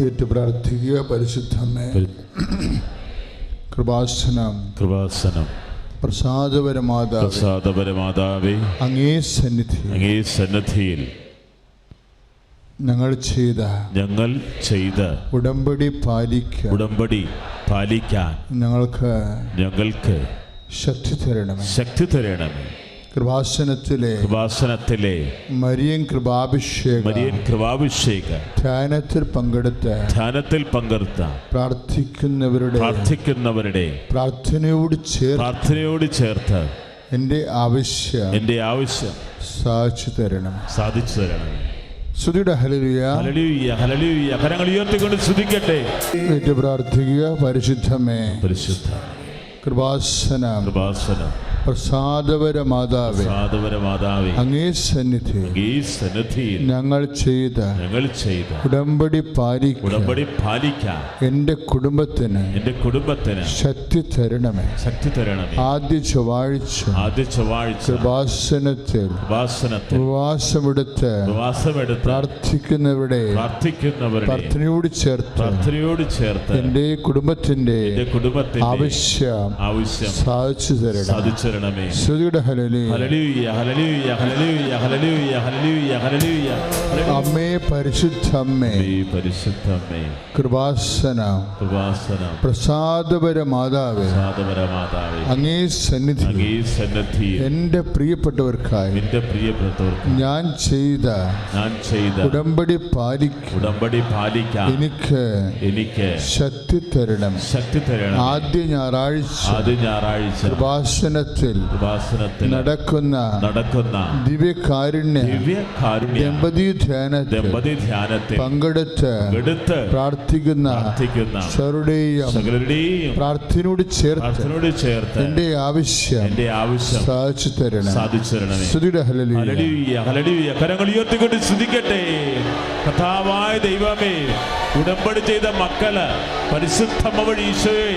ഏറ്റു പ്രാർത്ഥിക്കുക. പരിശുദ്ധമേ, കൃപാസനം പ്രസാദപരമാതാവേ, അങ്ങേ സന്നിധിയിൽ ഞങ്ങൾ ചെയ്ത ഉടമ്പടി പാലിക്കാൻ ഞങ്ങൾക്ക് ശക്തി തരണമേ. കൃപാസനത്തിലെ മരിയൻ കൃപാഭിഷേക ധ്യാനത്തിൽ പങ്കെടുത്ത പ്രാർത്ഥിക്കുന്നവരുടെ പ്രാർത്ഥനയോട് ചേർത്ത് എൻ്റെ ആവശ്യം സാധിച്ചു തരണം. സ്തുതിയുടെ ഹല്ലേലൂയ, ഹല്ലേലൂയ, ഹല്ലേലൂയ. കരങ്ങൾ ഉയർത്തിക്കൊണ്ട് സ്തുതിക്കട്ടെ. പ്രാർത്ഥിക്കുക. പരിശുദ്ധമേ, കൃപാസനം പ്രസാദപരമാതാവേ, അങ്ങേ സന്നിധിയിൽ ഞങ്ങൾ ചെയ്ത ഉടമ്പടി പാലിക്കാൻ എൻ്റെ കുടുംബത്തിന് ശക്തി തരണമേ. ആദ്യ ചൊവ്വാഴ്ച കൃപാസനത്തിൽ ഉപവാസമെടുത്ത് പ്രാർത്ഥിക്കുന്നവരുടെ പ്രാർത്ഥനയോട് ചേർത്ത് എൻ്റെ കുടുംബത്തിന്റെ ആവശ്യം സാധിച്ചു തരണം. സ്തുതിയുടെ ഹല്ലേലൂയ, ഹല്ലേലൂയ, ഹല്ലേലൂയ, ഹല്ലേലൂയ, ഹല്ലേലൂയ, ഹല്ലേലൂയ. അമ്മേ, പരിശുദ്ധമ്മേ, കൃപാസനം പ്രസാദപരമാതാവേ, അങ്ങേ സന്നിധിയിൽ എൻ്റെ പ്രിയപ്പെട്ടവർക്കായി ഞാൻ ചെയ്ത ഉടമ്പടി പാലിക്കാൻ എനിക്ക് ശക്തി തരണം. ആദ്യ ഞായറാഴ്ച കൃപാസനത്തിൽ നടക്കുന്ന ദിവ്യകാരുണ്യ ദമ്പതി ധ്യാനത്തിൽ പങ്കെടുത്ത് പ്രാർത്ഥിക്കുന്ന സകലരുടെയും പ്രാർത്ഥനയോട് ചേർത്ത് എന്റെ ആവശ്യം സാധിച്ചു തരണം. സ്തുതിയുടെ ഹല്ലേലൂയ, ഹല്ലേലൂയ. കരങ്ങൾ ഉയർത്തിക്കൊണ്ട് സ്തുതിക്കട്ടെ. കർത്താവായ ദൈവമേ, ഉടമ്പടി ചെയ്ത മക്കള് പരിശുദ്ധമ്മ വഴി ഈശോയെ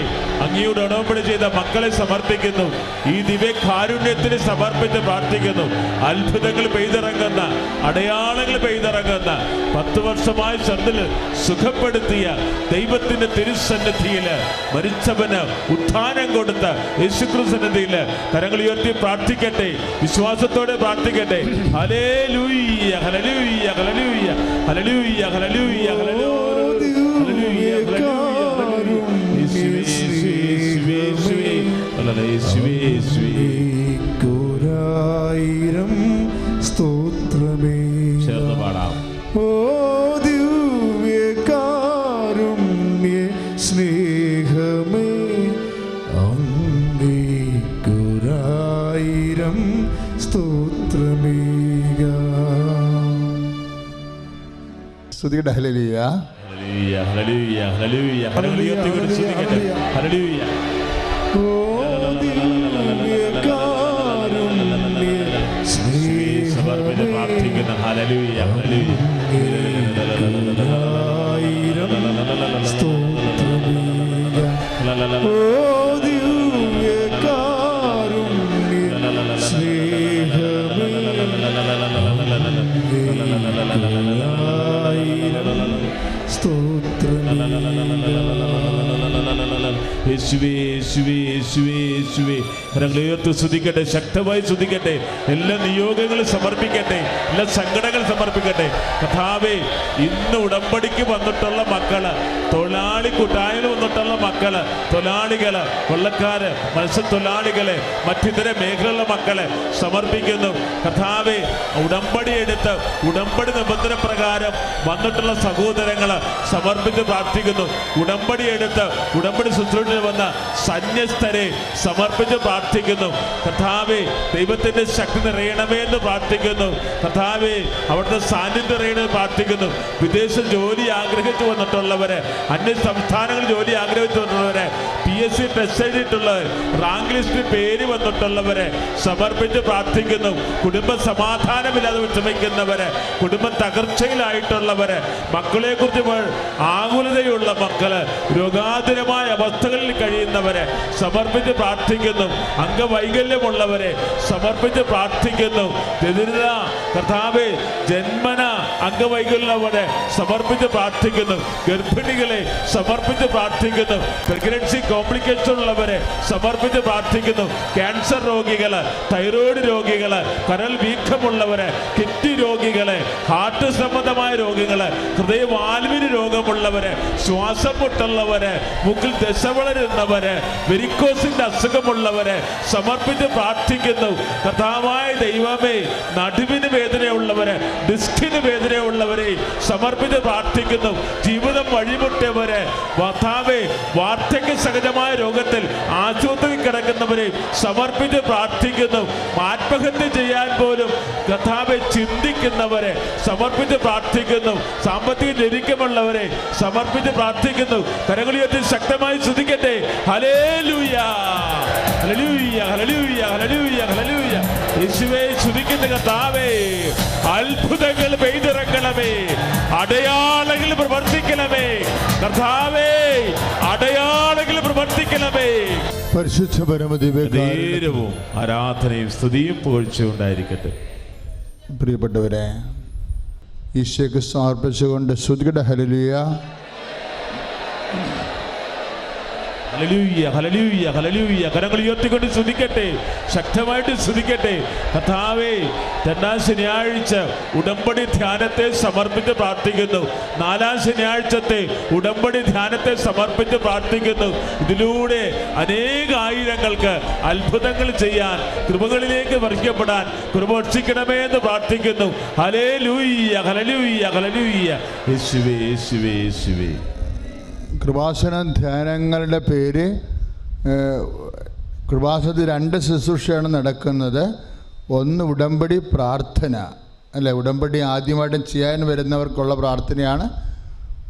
അങ്ങയുടെ ഉടമ്പടി ചെയ്ത മക്കളെ സമർപ്പിക്കുന്നു. ഈ ദിവ്യകാരുണ്യത്തിന് സമർപ്പിച്ച് പ്രാർത്ഥിക്കുന്നു. അത്ഭുതങ്ങൾ പെയ്തിറങ്ങുന്ന, അടയാളങ്ങൾ പെയ്തിറങ്ങുന്ന 10 വർഷമായി ചെറുതിൽ സുഖപ്പെടുത്തിയ ദൈവത്തിന്റെ തിരുസന്നിധിയില് മരിച്ചവന് ഉത്ഥാനം കൊടുത്ത യേശുക്രിസ്തു സന്നിധിയില് കരങ്ങൾ ഉയർത്തി പ്രാർത്ഥിക്കട്ടെ. വിശ്വാസത്തോടെ പ്രാർത്ഥിക്കട്ടെ. ഹല്ലേലൂയ, ഹല്ലേലൂയ, ഹല്ലേലൂയ, ഹല്ലേലൂയ, ഹല്ലേലൂയ, ഹല്ലേലൂയ. ായിരം സ്തോത്രമേ. ചേർന്ന് പാടാം. ഓ ദിവ്യകാരുണ്യ സ്നേഹമേ, അങ്ങേക്കുരായിരം സ്തോത്രമേ. സ്തുതിയുടെ ഹല്ലേലൂയ, ഹല്ലേലൂയ, ഹല്ലേലൂയ, ഹല്ലേലൂയ, ഹല്ലേലൂയ. ഓ പ്രാർത്ഥിക്കുന്ന ഹല്ലേലൂയ, ഹല്ലേലൂയ. സ്തുതിക്കട്ടെ. ശക്തമായി സ്തുതിക്കട്ടെ. എല്ലാ നിയോഗങ്ങളും സമർപ്പിക്കട്ടെ. എല്ലാ സങ്കടങ്ങൾ സമർപ്പിക്കട്ടെ. കർത്താവേ, ഇന്ന് ഉടമ്പടിക്ക് വന്നിട്ടുള്ള മക്കള്, തൊഴിലാളി കൂട്ടായ്മ വന്നിട്ടുള്ള മക്കള്, തൊഴിലാളികള്, കൊള്ളക്കാര്, മത്സ്യത്തൊഴിലാളികളെ, മറ്റിതര മേഖലയിലുള്ള മക്കളെ സമർപ്പിക്കുന്നു. കർത്താവേ, ഉടമ്പടി എടുത്ത് ഉടമ്പടി നിബന്ധന പ്രകാരം വന്നിട്ടുള്ള സഹോദരങ്ങള് സമർപ്പിച്ച് പ്രാർത്ഥിക്കുന്നു. ഉടമ്പടി എടുത്ത് ഉടമ്പടി ശുശ്രൂഷ വന്ന സന്യസ്തരെ സമർപ്പിച്ച് പ്രാർത്ഥിക്കുന്നു. കർത്താവേ, ദൈവത്തിന്റെ ശക്തി നിറയണമേ എന്ന് പ്രാർത്ഥിക്കുന്നു. കർത്താവേ, അവിടുത്തെ സാന്നിധ്യം നിറയണമെന്ന് പ്രാർത്ഥിക്കുന്നു. വിദേശ ജോലി ആഗ്രഹിച്ചു വന്നിട്ടുള്ളവരെ, അന്യ സംസ്ഥാനങ്ങളിൽ ജോലി ആഗ്രഹിച്ചു വന്നിട്ടുള്ളവരെ, PSC ടെസ്റ്റ് എഴുതിയിട്ടുള്ളവർ, റാങ്ക് ലിസ്റ്റിൽ പേര് വന്നിട്ടുള്ളവരെ സമർപ്പിച്ച് പ്രാർത്ഥിക്കുന്നു. കുടുംബ സമാധാനമില്ലാതെ വിഷമിക്കുന്നവരെ, കുടുംബ തകർച്ചയിലായിട്ടുള്ളവരെ, മക്കളെ കുറിച്ച് ആകുലതയുള്ള മക്കള്, രോഗാതുരമായ അവസ്ഥകളിൽ കഴിയുന്നവരെ, രോഗമുള്ളവരെ സമർപ്പിച്ച് പ്രാർത്ഥിക്കുന്നു. അംഗവൈകല്യമുള്ളവരെ സമർപ്പിച്ച് പ്രാർത്ഥിക്കുന്നു. കർത്താവേ, ജന്മന അംഗവൈകല്യമുള്ളവരെ സമർപ്പിച്ച് പ്രാർത്ഥിക്കുന്നു. ഗർഭിണികളെ സമർപ്പിച്ച് പ്രാർത്ഥിക്കുന്നു. പ്രഗ്നൻസി കോംപ്ലിക്കേഷൻ ഉള്ളവരെ സമർപ്പിച്ച് പ്രാർത്ഥിക്കുന്നു. ക്യാൻസർ രോഗികള്, തൈറോയ്ഡ് രോഗികള്, കരൾ വീക്കമുള്ളവരെ, കിഡ്നി രോഗികളെ, ഹാർട്ട് സംബന്ധമായ രോഗികള്, ഹൃദയവാൽവിന് രോഗമുള്ളവരെ, ശ്വാസം മുട്ടുള്ളവരെ, മുക്കിൽ ദശ വളരുന്നവരെ, വെരിക്കോസിന്റെ അസുഖമുള്ളവരെ സമർപ്പിച്ച് പ്രാർത്ഥിക്കുന്നു. കർത്താവായ ദൈവമേ, നടുവിന് വേദനയുള്ളവരെ, ഡിസ്കിന് വേദനയുള്ളവരെ സമർപ്പിച്ച് പ്രാർത്ഥിക്കുന്നു. ജീവിതം വഴിമുട്ടിയവരെ, കർത്താവേ, വാർദ്ധക്യ സഹജമായ രോഗത്തിൽ ആശുപത്രിയിൽ കിടക്കുന്നവരെ സമർപ്പിച്ച് പ്രാർത്ഥിക്കുന്നു. ആത്മഹത്യ ചെയ്യാൻ പോലും കർത്താവേ ചിന്തിക്കുന്നവരെ സമർപ്പിച്ച് പ്രാർത്ഥിക്കുന്നു. സാമ്പത്തിക ഞെരുക്കമുള്ളവരെ സമർപ്പിച്ച് പ്രാർത്ഥിക്കുന്നു. കരങ്ങളുയർത്തി ശക്തമായി സ്തുതിക്കട്ടെ. ഹല്ലേലൂയ, ഹല്ലേലൂയ, ഹല്ലേലൂയ, ഹല്ലേലൂയ, ഹല്ലേലൂയ. യേശുവേ, സ്തുതിക്കുന്ന കർത്താവേ, അത്ഭുതങ്ങൾ പെയ്തിറങ്ങണമേ, അടയാളങ്ങൾ പ്രവർത്തിക്കണമേ. കർത്താവേ, അടയാളങ്ങൾ പ്രവർത്തിക്കണമേ. പരിശുദ്ധ പരമദിവ്യകാരുണ്യവും ആരാധനയും സ്തുതിയും പുകഴ്ചയും ഉണ്ടായിരിക്കട്ടെ. പ്രിയപ്പെട്ടവരെ, ഈശോയ്ക്ക് സമർപ്പിച്ചുകൊണ്ട് സ്തുതിക്കട്ടെ. ഹല്ലേലൂയ, ഹല്ലേലൂയ, ഹല്ലേലൂയ, ഹല്ലേലൂയ. കരങ്ങൾ ഉയർത്തിക്കൊണ്ട് സ്തുതിക്കട്ടെ, ശക്തമായിട്ട് സ്തുതിക്കട്ടെ. കർത്താവേ, 2-ാം ശനിയാഴ്ച ഉടമ്പടി ധ്യാനത്തെ സമർപ്പിച്ച് പ്രാർത്ഥിക്കുന്നു. 4-ാം ശനിയാഴ്ചത്തെ ഉടമ്പടി ധ്യാനത്തെ സമർപ്പിച്ച് പ്രാർത്ഥിക്കുന്നു. ഇതിലൂടെ അനേകായിരങ്ങൾക്ക് അത്ഭുതങ്ങൾ ചെയ്യാൻ, കൃപകളിലേക്ക് വർഷിക്കപ്പെടാൻ കൃപ വർഷിക്കണമേ എന്ന് പ്രാർത്ഥിക്കുന്നു. ഹല്ലേലൂയ, ഹല്ലേലൂയ, ഹല്ലേലൂയ. യേശുവേ, യേശുവേ, യേശുവേ. കൃപാസന ധ്യാനങ്ങളുടെ പേര്, കൃപാസനത്തിൽ 2 ശുശ്രൂഷയാണ് നടക്കുന്നത്. ഒന്ന് ഉടമ്പടി പ്രാർത്ഥന, അല്ലേ? ഉടമ്പടി ആദ്യമായിട്ടും ചെയ്യാൻ വരുന്നവർക്കുള്ള പ്രാർത്ഥനയാണ്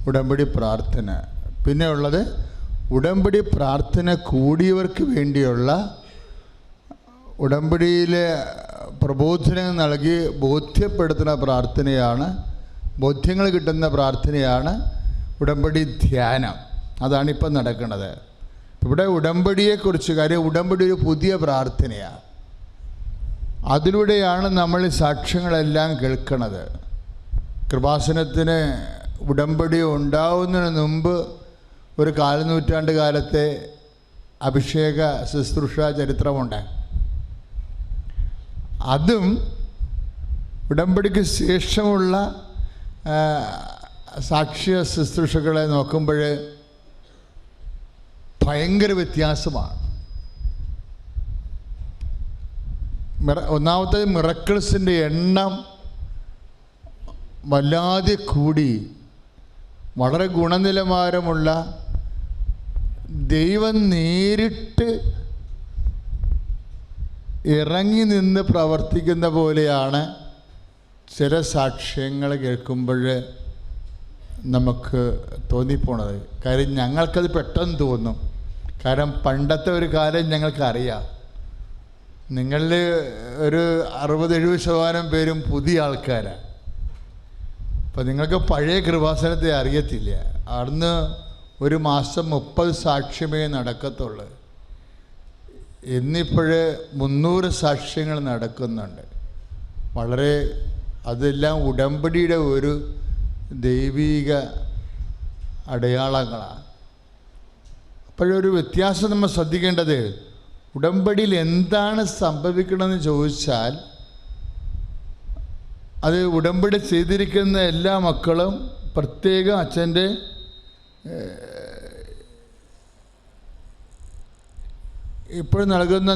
ഉടമ്പടി പ്രാർത്ഥന. പിന്നെ ഉള്ളത് ഉടമ്പടി പ്രാർത്ഥന കൂടിയവർക്ക് വേണ്ടിയുള്ള ഉടമ്പടിയിലെ പ്രബോധനം നൽകി ബോധ്യപ്പെടുത്തുന്ന പ്രാർത്ഥനയാണ്, ബോധ്യങ്ങൾ കിട്ടുന്ന പ്രാർത്ഥനയാണ് ഉടമ്പടി ധ്യാനം. അതാണിപ്പം നടക്കുന്നത്. ഇവിടെ ഉടമ്പടിയെക്കുറിച്ച്, കാര്യം ഉടമ്പടി ഒരു പുതിയ പ്രാർത്ഥനയാണ്. അതിലൂടെയാണ് നമ്മൾ സാക്ഷ്യങ്ങളെല്ലാം കേൾക്കുന്നത്. കൃപാസനത്തിന് ഉടമ്പടി ഉണ്ടാവുന്നതിന് മുമ്പ് ഒരു 4 നൂറ്റാണ്ട് കാലത്തെ അഭിഷേക ശുശ്രൂഷ ചരിത്രമുണ്ട്. അതും ഉടമ്പടിക്ക് ശേഷമുള്ള സാക്ഷ്യ ശുശ്രൂഷകളെ നോക്കുമ്പോൾ ഭയങ്കര വ്യത്യാസമാണ്. ഒന്നാമത്തെ, മിറക്കിൾസിൻ്റെ എണ്ണം വല്ലാതെ കൂടി. വളരെ ഗുണനിലവാരമുള്ള, ദൈവം നേരിട്ട് ഇറങ്ങി നിന്ന് പ്രവർത്തിക്കുന്ന പോലെയാണ് ചില സാക്ഷ്യങ്ങൾ കേൾക്കുമ്പോൾ നമുക്ക് തോന്നിപ്പോണത്. കാര്യം ഞങ്ങൾക്കത് പെട്ടെന്ന് തോന്നും. കാരണം പണ്ടത്തെ ഒരു കാര്യം ഞങ്ങൾക്കറിയാം. നിങ്ങളിൽ ഒരു 60-70% പേരും പുതിയ ആൾക്കാരാണ്. അപ്പോൾ നിങ്ങൾക്ക് പഴയ കൃപാസനത്തെ അറിയത്തില്ല. അന്ന് ഒരു മാസം 30 സാക്ഷ്യമേ നടക്കത്തുള്ളൂ. ഇന്നിപ്പോൾ 300 സാക്ഷ്യങ്ങൾ നടക്കുന്നുണ്ട്. വളരെ, അതെല്ലാം ഉടമ്പടിയുടെ ഒരു ദൈവീക അടയാളങ്ങളാണ്. അപ്പോഴൊരു വ്യത്യാസം നമ്മൾ ശ്രദ്ധിക്കേണ്ടത്, ഉടമ്പടിയിൽ എന്താണ് സംഭവിക്കണമെന്ന് ചോദിച്ചാൽ, അത് ഉടമ്പടി ചെയ്തിരിക്കുന്ന എല്ലാ മക്കളും പ്രത്യേക അച്ഛൻ്റെ ഇപ്പോൾ നൽകുന്ന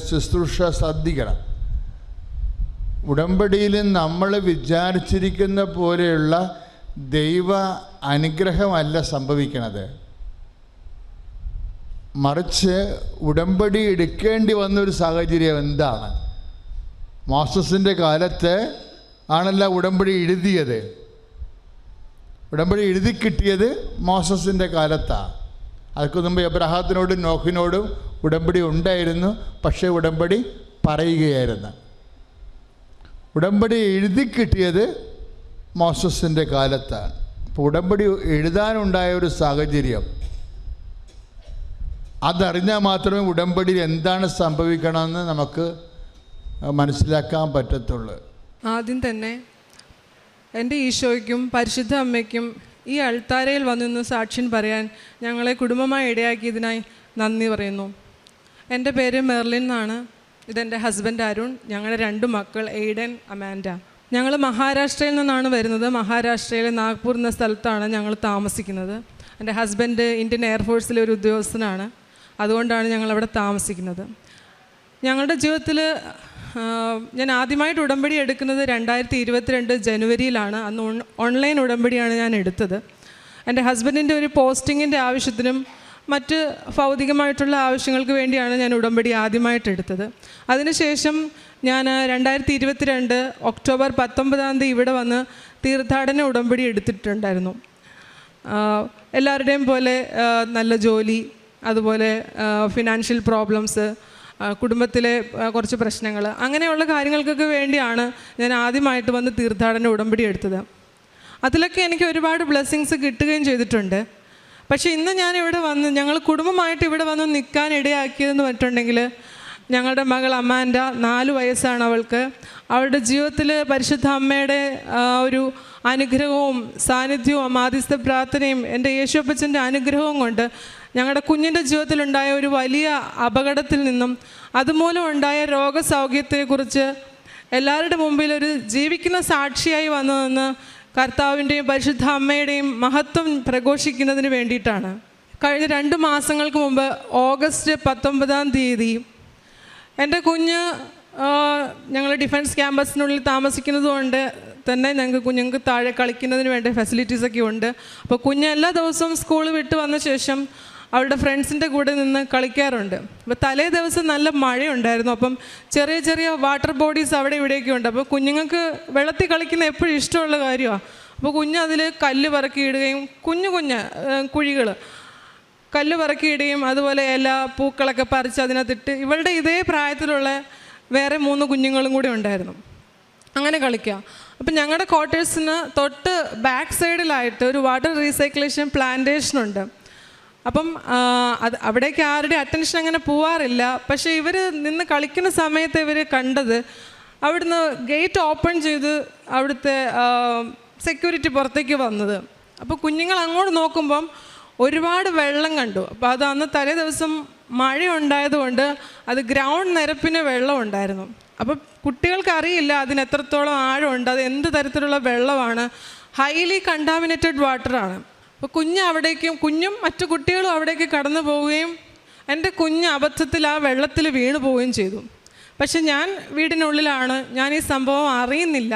ശുശ്രൂഷ ശ്രദ്ധിക്കണം. ഉടമ്പടിയിൽ നമ്മൾ വിചാരിച്ചിരിക്കുന്ന പോലെയുള്ള ദൈവ അനുഗ്രഹമല്ല സംഭവിക്കണത്. മറിച്ച് ഉടമ്പടി എടുക്കേണ്ടി വന്നൊരു സാഹചര്യം എന്താണ്? മോസസിൻ്റെ കാലത്ത് ആണല്ല ഉടമ്പടി എഴുതിയത്. ഉടമ്പടി എഴുതി കിട്ടിയത് മോസസിൻ്റെ കാലത്താണ്. അതൊക്കെ മുമ്പ് എബ്രഹാത്തിനോടും നോഹിനോടും ഉടമ്പടി ഉണ്ടായിരുന്നു, പക്ഷേ ഉടമ്പടി പറയുകയായിരുന്നു. ഉടമ്പടി എഴുതി കിട്ടിയത് മോസസിൻ്റെ കാലത്താണ്. അപ്പോൾ ഉടമ്പടി എഴുതാനുണ്ടായ ഒരു സാഹചര്യം, അതറിഞ്ഞാൽ മാത്രമേ ഉടമ്പടിയിൽ എന്താണ് സംഭവിക്കണമെന്ന് നമുക്ക് മനസ്സിലാക്കാൻ പറ്റത്തുള്ളൂ. ആദ്യം തന്നെ എൻ്റെ ഈശോയ്ക്കും പരിശുദ്ധ അമ്മയ്ക്കും ഈ അൾത്താരയിൽ വന്നിന്ന് സാക്ഷ്യം പറയാൻ ഞങ്ങളെ കുടുംബമായി ഇടയാക്കിയതിനായി നന്ദി പറയുന്നു. എൻ്റെ പേര് മെർലിൻ എന്നാണ്. ഇതെൻ്റെ ഹസ്ബൻഡ് അരുൺ. ഞങ്ങളുടെ 2 മക്കൾ എയ്ഡൻ, അമാൻഡ. ഞങ്ങൾ മഹാരാഷ്ട്രയിൽ നിന്നാണ് വരുന്നത്. മഹാരാഷ്ട്രയിലെ നാഗ്പൂർ എന്ന സ്ഥലത്താണ് ഞങ്ങൾ താമസിക്കുന്നത്. എൻ്റെ ഹസ്ബൻഡ് ഇന്ത്യൻ എയർഫോഴ്സിലെ ഒരു ഉദ്യോഗസ്ഥനാണ്. അതുകൊണ്ടാണ് ഞങ്ങളവിടെ താമസിക്കുന്നത്. ഞങ്ങളുടെ ജീവിതത്തിൽ ഞാൻ ആദ്യമായിട്ട് ഉടമ്പടി എടുക്കുന്നത് 2022 ജനുവരിയിലാണ്. അന്ന് ഓൺലൈൻ ഉടമ്പടിയാണ് ഞാൻ എടുത്തത്. എൻ്റെ ഹസ്ബൻഡിൻ്റെ ഒരു പോസ്റ്റിങ്ങിൻ്റെ ആവശ്യത്തിനും മറ്റ് ഭൗതികമായിട്ടുള്ള ആവശ്യങ്ങൾക്ക് വേണ്ടിയാണ് ഞാൻ ഉടമ്പടി ആദ്യമായിട്ട് എടുത്തത്. അതിനുശേഷം ഞാൻ 2022 ഒക്ടോബർ 19 ഇവിടെ വന്ന് തീർത്ഥാടന ഉടമ്പടി എടുത്തിട്ടുണ്ടായിരുന്നു. എല്ലാവരുടെയും പോലെ നല്ല ജോലി, അതുപോലെ ഫിനാൻഷ്യൽ പ്രോബ്ലംസ്, കുടുംബത്തിലെ കുറച്ച് പ്രശ്നങ്ങൾ, അങ്ങനെയുള്ള കാര്യങ്ങൾക്കൊക്കെ വേണ്ടിയാണ് ഞാൻ ആദ്യമായിട്ട് വന്ന് തീർത്ഥാടന ഉടമ്പടി എടുത്തത്. അതിലൊക്കെ എനിക്ക് ഒരുപാട് ബ്ലെസ്സിങ്സ് കിട്ടുകയും ചെയ്തിട്ടുണ്ട്. പക്ഷേ ഇന്ന് ഞാനിവിടെ വന്ന് ഞങ്ങൾ കുടുംബമായിട്ട് ഇവിടെ വന്ന് നിൽക്കാൻ ഇടയാക്കിയതെന്ന് പറഞ്ഞിട്ടുണ്ടെങ്കിൽ, ഞങ്ങളുടെ മകൾ അമാൻഡ 4 വയസ്സാണ് അവൾക്ക്. അവളുടെ ജീവിതത്തിൽ പരിശുദ്ധ അമ്മയുടെ ഒരു അനുഗ്രഹവും സാന്നിധ്യവും മാധ്യസ്ഥ പ്രാർത്ഥനയും എൻ്റെ യേശുപ്പച്ചൻ്റെ അനുഗ്രഹവും കൊണ്ട് ഞങ്ങളുടെ കുഞ്ഞിൻ്റെ ജീവിതത്തിലുണ്ടായ ഒരു വലിയ അപകടത്തിൽ നിന്നും അതുമൂലം ഉണ്ടായ രോഗസൗഖ്യത്തെക്കുറിച്ച് എല്ലാവരുടെ മുമ്പിൽ ഒരു ജീവിക്കുന്ന സാക്ഷിയായി വന്നു നിന്ന് കർത്താവിൻ്റെയും പരിശുദ്ധ അമ്മയുടെയും മഹത്വം പ്രഘോഷിക്കുന്നതിന് വേണ്ടിയിട്ടാണ്. കഴിഞ്ഞ 2 മാസങ്ങൾക്ക് മുമ്പ് ഓഗസ്റ്റ് 19 എൻ്റെ കുഞ്ഞ്, ഞങ്ങൾ ഡിഫൻസ് ക്യാമ്പസിനുള്ളിൽ താമസിക്കുന്നത് കൊണ്ട് തന്നെ കുഞ്ഞുങ്ങൾക്ക് താഴെ കളിക്കുന്നതിന് വേണ്ട ഫെസിലിറ്റീസൊക്കെ ഉണ്ട്. അപ്പോൾ കുഞ്ഞ് എല്ലാ ദിവസവും സ്കൂൾ വിട്ട് വന്ന ശേഷം അവളുടെ ഫ്രണ്ട്സിൻ്റെ കൂടെ നിന്ന് കളിക്കാറുണ്ട്. അപ്പോൾ തലേ ദിവസം നല്ല മഴയുണ്ടായിരുന്നു. അപ്പം ചെറിയ ചെറിയ വാട്ടർ ബോഡീസ് അവിടെ ഇവിടെയൊക്കെ ഉണ്ട്. അപ്പോൾ കുഞ്ഞുങ്ങൾക്ക് വെള്ളത്തിൽ കളിക്കുന്ന എപ്പോഴും ഇഷ്ടമുള്ള കാര്യമാണ്. അപ്പോൾ കുഞ്ഞ് അതിൽ കല്ല് പറക്കിയിടുകയും കുഞ്ഞു കുഴികൾ കല്ല് പറക്കിയിടുകയും അതുപോലെ എല്ലാ പൂക്കളൊക്കെ പറിച്ച് അതിനകത്തിട്ട്, ഇവളുടെ ഇതേ പ്രായത്തിലുള്ള വേറെ 3 കുഞ്ഞുങ്ങളും കൂടി ഉണ്ടായിരുന്നു. അങ്ങനെ കളിക്കുക. അപ്പം ഞങ്ങളുടെ ക്വാർട്ടേഴ്സിന് തൊട്ട് ബാക്ക് സൈഡിലായിട്ട് ഒരു വാട്ടർ റീസൈക്ലേഷൻ പ്ലാന്റേഷനുണ്ട്. അപ്പം അവിടേക്ക് ആരുടെ അറ്റൻഷൻ അങ്ങനെ പോവാറില്ല. പക്ഷേ ഇവർ നിന്ന് കളിക്കുന്ന സമയത്ത് ഇവർ കണ്ടത്, അവിടുന്ന് ഗേറ്റ് ഓപ്പൺ ചെയ്ത് അവിടുത്തെ സെക്യൂരിറ്റി പുറത്തേക്ക് വന്നത്. അപ്പോൾ കുഞ്ഞുങ്ങൾ അങ്ങോട്ട് നോക്കുമ്പം ഒരുപാട് വെള്ളം കണ്ടു. അപ്പോൾ അത് അന്ന് തലേ ദിവസം മഴ ഉണ്ടായതുകൊണ്ട് അത് ഗ്രൗണ്ട് നിരപ്പിന് വെള്ളം ഉണ്ടായിരുന്നു. അപ്പോൾ കുട്ടികൾക്ക് അറിയില്ല അതിന് എത്രത്തോളം ആഴമുണ്ട്, അത് എന്ത് തരത്തിലുള്ള വെള്ളമാണ്. ഹൈലി കണ്ടാമിനേറ്റഡ് വാട്ടറാണ്. അപ്പോൾ കുഞ്ഞും മറ്റു കുട്ടികളും അവിടേക്ക് കടന്നു പോവുകയും എൻ്റെ കുഞ്ഞ് അബദ്ധത്തിൽ ആ വെള്ളത്തിൽ വീണു പോവുകയും ചെയ്തു. പക്ഷെ ഞാൻ വീടിനുള്ളിലാണ്, ഞാൻ ഈ സംഭവം അറിയുന്നില്ല.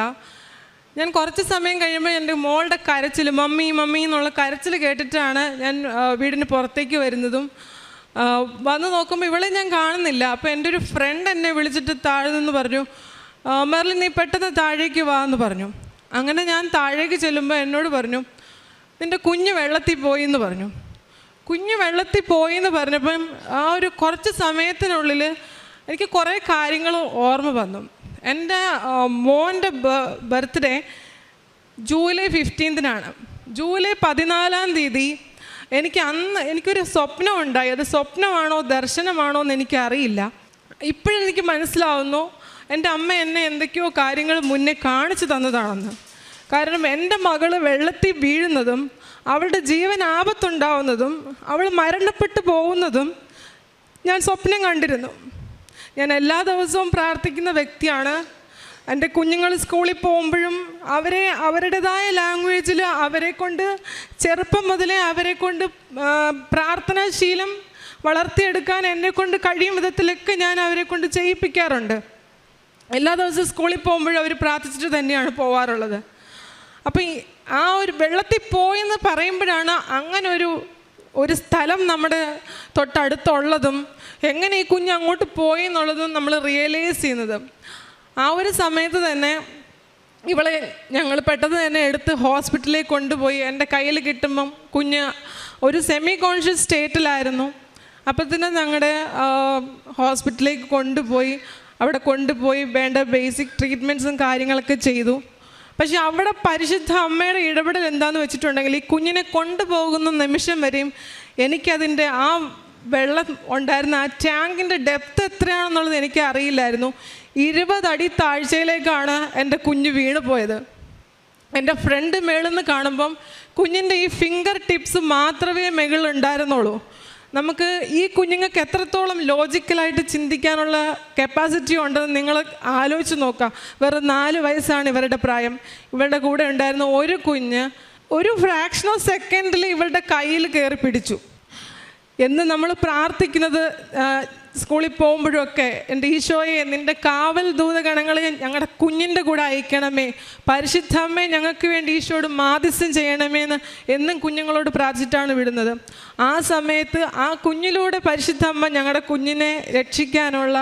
ഞാൻ കുറച്ച് സമയം കഴിയുമ്പോൾ എൻ്റെ മോളുടെ കരച്ചിൽ, മമ്മി മമ്മി എന്നുള്ള കരച്ചിൽ കേട്ടിട്ടാണ് ഞാൻ വീടിന് പുറത്തേക്ക് വരുന്നതും. വന്ന് നോക്കുമ്പോൾ ഇവളെ ഞാൻ കാണുന്നില്ല. അപ്പോൾ എൻ്റെ ഒരു ഫ്രണ്ട് എന്നെ വിളിച്ചിട്ട് താഴെ നിന്ന് പറഞ്ഞു, മെർലിൻ നീ പെട്ടെന്ന് താഴേക്ക് വാ എന്ന് പറഞ്ഞു. അങ്ങനെ ഞാൻ താഴേക്ക് ചെല്ലുമ്പോൾ എന്നോട് പറഞ്ഞു, നിൻ്റെ കുഞ്ഞ് വെള്ളത്തിൽ പോയി എന്ന് പറഞ്ഞു. കുഞ്ഞ് വെള്ളത്തിൽ പോയി എന്ന് പറഞ്ഞപ്പം ആ ഒരു കുറച്ച് സമയത്തിനുള്ളിൽ എനിക്ക് കുറേ കാര്യങ്ങൾ ഓർമ്മ വന്നു. എൻ്റെ മോൻ്റെ ബർത്ത്ഡേ ജൂലൈ 15 ജൂലൈ 14 എനിക്കൊരു സ്വപ്നം ഉണ്ടായി. അത് സ്വപ്നമാണോ ദർശനമാണോ എന്ന് എനിക്കറിയില്ല. ഇപ്പോഴെനിക്ക് മനസ്സിലാവുന്നു എൻ്റെ അമ്മ എന്നെ എന്തൊക്കെയോ കാര്യങ്ങൾ മുന്നേ കാണിച്ചു തന്നതാണെന്ന്. കാരണം എൻ്റെ മകള് വെള്ളത്തിൽ വീഴുന്നതും അവളുടെ ജീവൻ ആപത്തുണ്ടാവുന്നതും അവൾ മരണപ്പെട്ടു പോകുന്നതും ഞാൻ സ്വപ്നം കണ്ടിരുന്നു. ഞാൻ എല്ലാ ദിവസവും പ്രാർത്ഥിക്കുന്ന വ്യക്തിയാണ്. എൻ്റെ കുഞ്ഞുങ്ങൾ സ്കൂളിൽ പോകുമ്പോഴും അവരുടേതായ ലാംഗ്വേജിൽ അവരെ കൊണ്ട് ചെറുപ്പം മുതലേ അവരെ കൊണ്ട് പ്രാർത്ഥനാശീലം വളർത്തിയെടുക്കാൻ എന്നെക്കൊണ്ട് കഴിയും വിധത്തിലൊക്കെ ഞാൻ അവരെ കൊണ്ട് ചെയ്യിപ്പിക്കാറുണ്ട്. എല്ലാ ദിവസവും സ്കൂളിൽ പോകുമ്പോഴും അവർ പ്രാർത്ഥിച്ചിട്ട് തന്നെയാണ് പോവാറുള്ളത്. അപ്പം ആ ഒരു വെള്ളത്തിൽ പോയെന്ന് പറയുമ്പോഴാണ് അങ്ങനെ ഒരു സ്ഥലം നമ്മുടെ തൊട്ടടുത്തുള്ളതും എങ്ങനെ ഈ കുഞ്ഞ് അങ്ങോട്ട് പോയി എന്നുള്ളതും നമ്മൾ റിയലൈസ് ചെയ്യുന്നത്. ആ ഒരു സമയത്ത് തന്നെ ഇവളെ ഞങ്ങൾ പെട്ടെന്ന് തന്നെ എടുത്ത് ഹോസ്പിറ്റലിലേക്ക് കൊണ്ടുപോയി. എൻ്റെ കയ്യിൽ കിട്ടുമ്പം കുഞ്ഞ് ഒരു സെമി കോൺഷ്യസ് സ്റ്റേറ്റിലായിരുന്നു. അപ്പോഴത്തേനും ഞങ്ങളുടെ ഹോസ്പിറ്റലിലേക്ക് കൊണ്ടുപോയി വേണ്ട ബേസിക് ട്രീറ്റ്മെൻറ്റ്സും കാര്യങ്ങളൊക്കെ ചെയ്തു. പക്ഷെ അവിടെ പരിശുദ്ധ അമ്മയുടെ ഇടപെടൽ എന്താണെന്ന് വെച്ചിട്ടുണ്ടെങ്കിൽ ഈ കുഞ്ഞിനെ കൊണ്ടുപോകുന്ന നിമിഷം വരെയും എനിക്കതിൻ്റെ ആ വെള്ളം ഉണ്ടായിരുന്ന ആ ടാങ്കിൻ്റെ ഡെപ്ത് എത്രയാണെന്നുള്ളത് എനിക്ക് അറിയില്ലായിരുന്നു. 20 അടി താഴ്ചയിലേക്കാണ് എൻ്റെ കുഞ്ഞ് വീണ് പോയത്. എൻ്റെ ഫ്രണ്ട് മേളിൽ നിന്ന് കാണുമ്പം കുഞ്ഞിൻ്റെ ഈ ഫിംഗർ ടിപ്സ് മാത്രമേ മുകളിൽ ഉണ്ടായിരുന്നുള്ളൂ. നമുക്ക് ഈ കുഞ്ഞുങ്ങൾക്ക് എത്രത്തോളം ലോജിക്കലായിട്ട് ചിന്തിക്കാനുള്ള കപ്പാസിറ്റി ഉണ്ടെന്ന് നിങ്ങൾ ആലോചിച്ച് നോക്കാം. വെറും 4 വയസ്സാണ് ഇവരുടെ പ്രായം. ഇവരുടെ കൂടെ ഉണ്ടായിരുന്ന ഒരു കുഞ്ഞ് ഒരു ഫ്രാക്ഷൻ ഓഫ് സെക്കൻഡിൽ ഇവളുടെ കയ്യിൽ കയറി പിടിച്ചു. എന്ന് നമ്മൾ പ്രാർത്ഥിക്കുന്നത് സ്കൂളിൽ പോകുമ്പോഴൊക്കെ, എൻ്റെ ഈശോയെ നിൻ്റെ കാവൽ ദൂതഗണങ്ങളെ ഞങ്ങളുടെ കുഞ്ഞിൻ്റെ കൂടെ അയക്കണമേ, പരിശുദ്ധമ്മേ ഞങ്ങൾക്ക് വേണ്ടി ഈശോയോട് മാധ്യസ്ഥം ചെയ്യണമേ എന്നും കുഞ്ഞുങ്ങളോട് പ്രാർത്ഥിച്ചിട്ടാണ് വിടുന്നത്. ആ സമയത്ത് ആ കുഞ്ഞിലൂടെ പരിശുദ്ധമ്മ ഞങ്ങളുടെ കുഞ്ഞിനെ രക്ഷിക്കാനുള്ള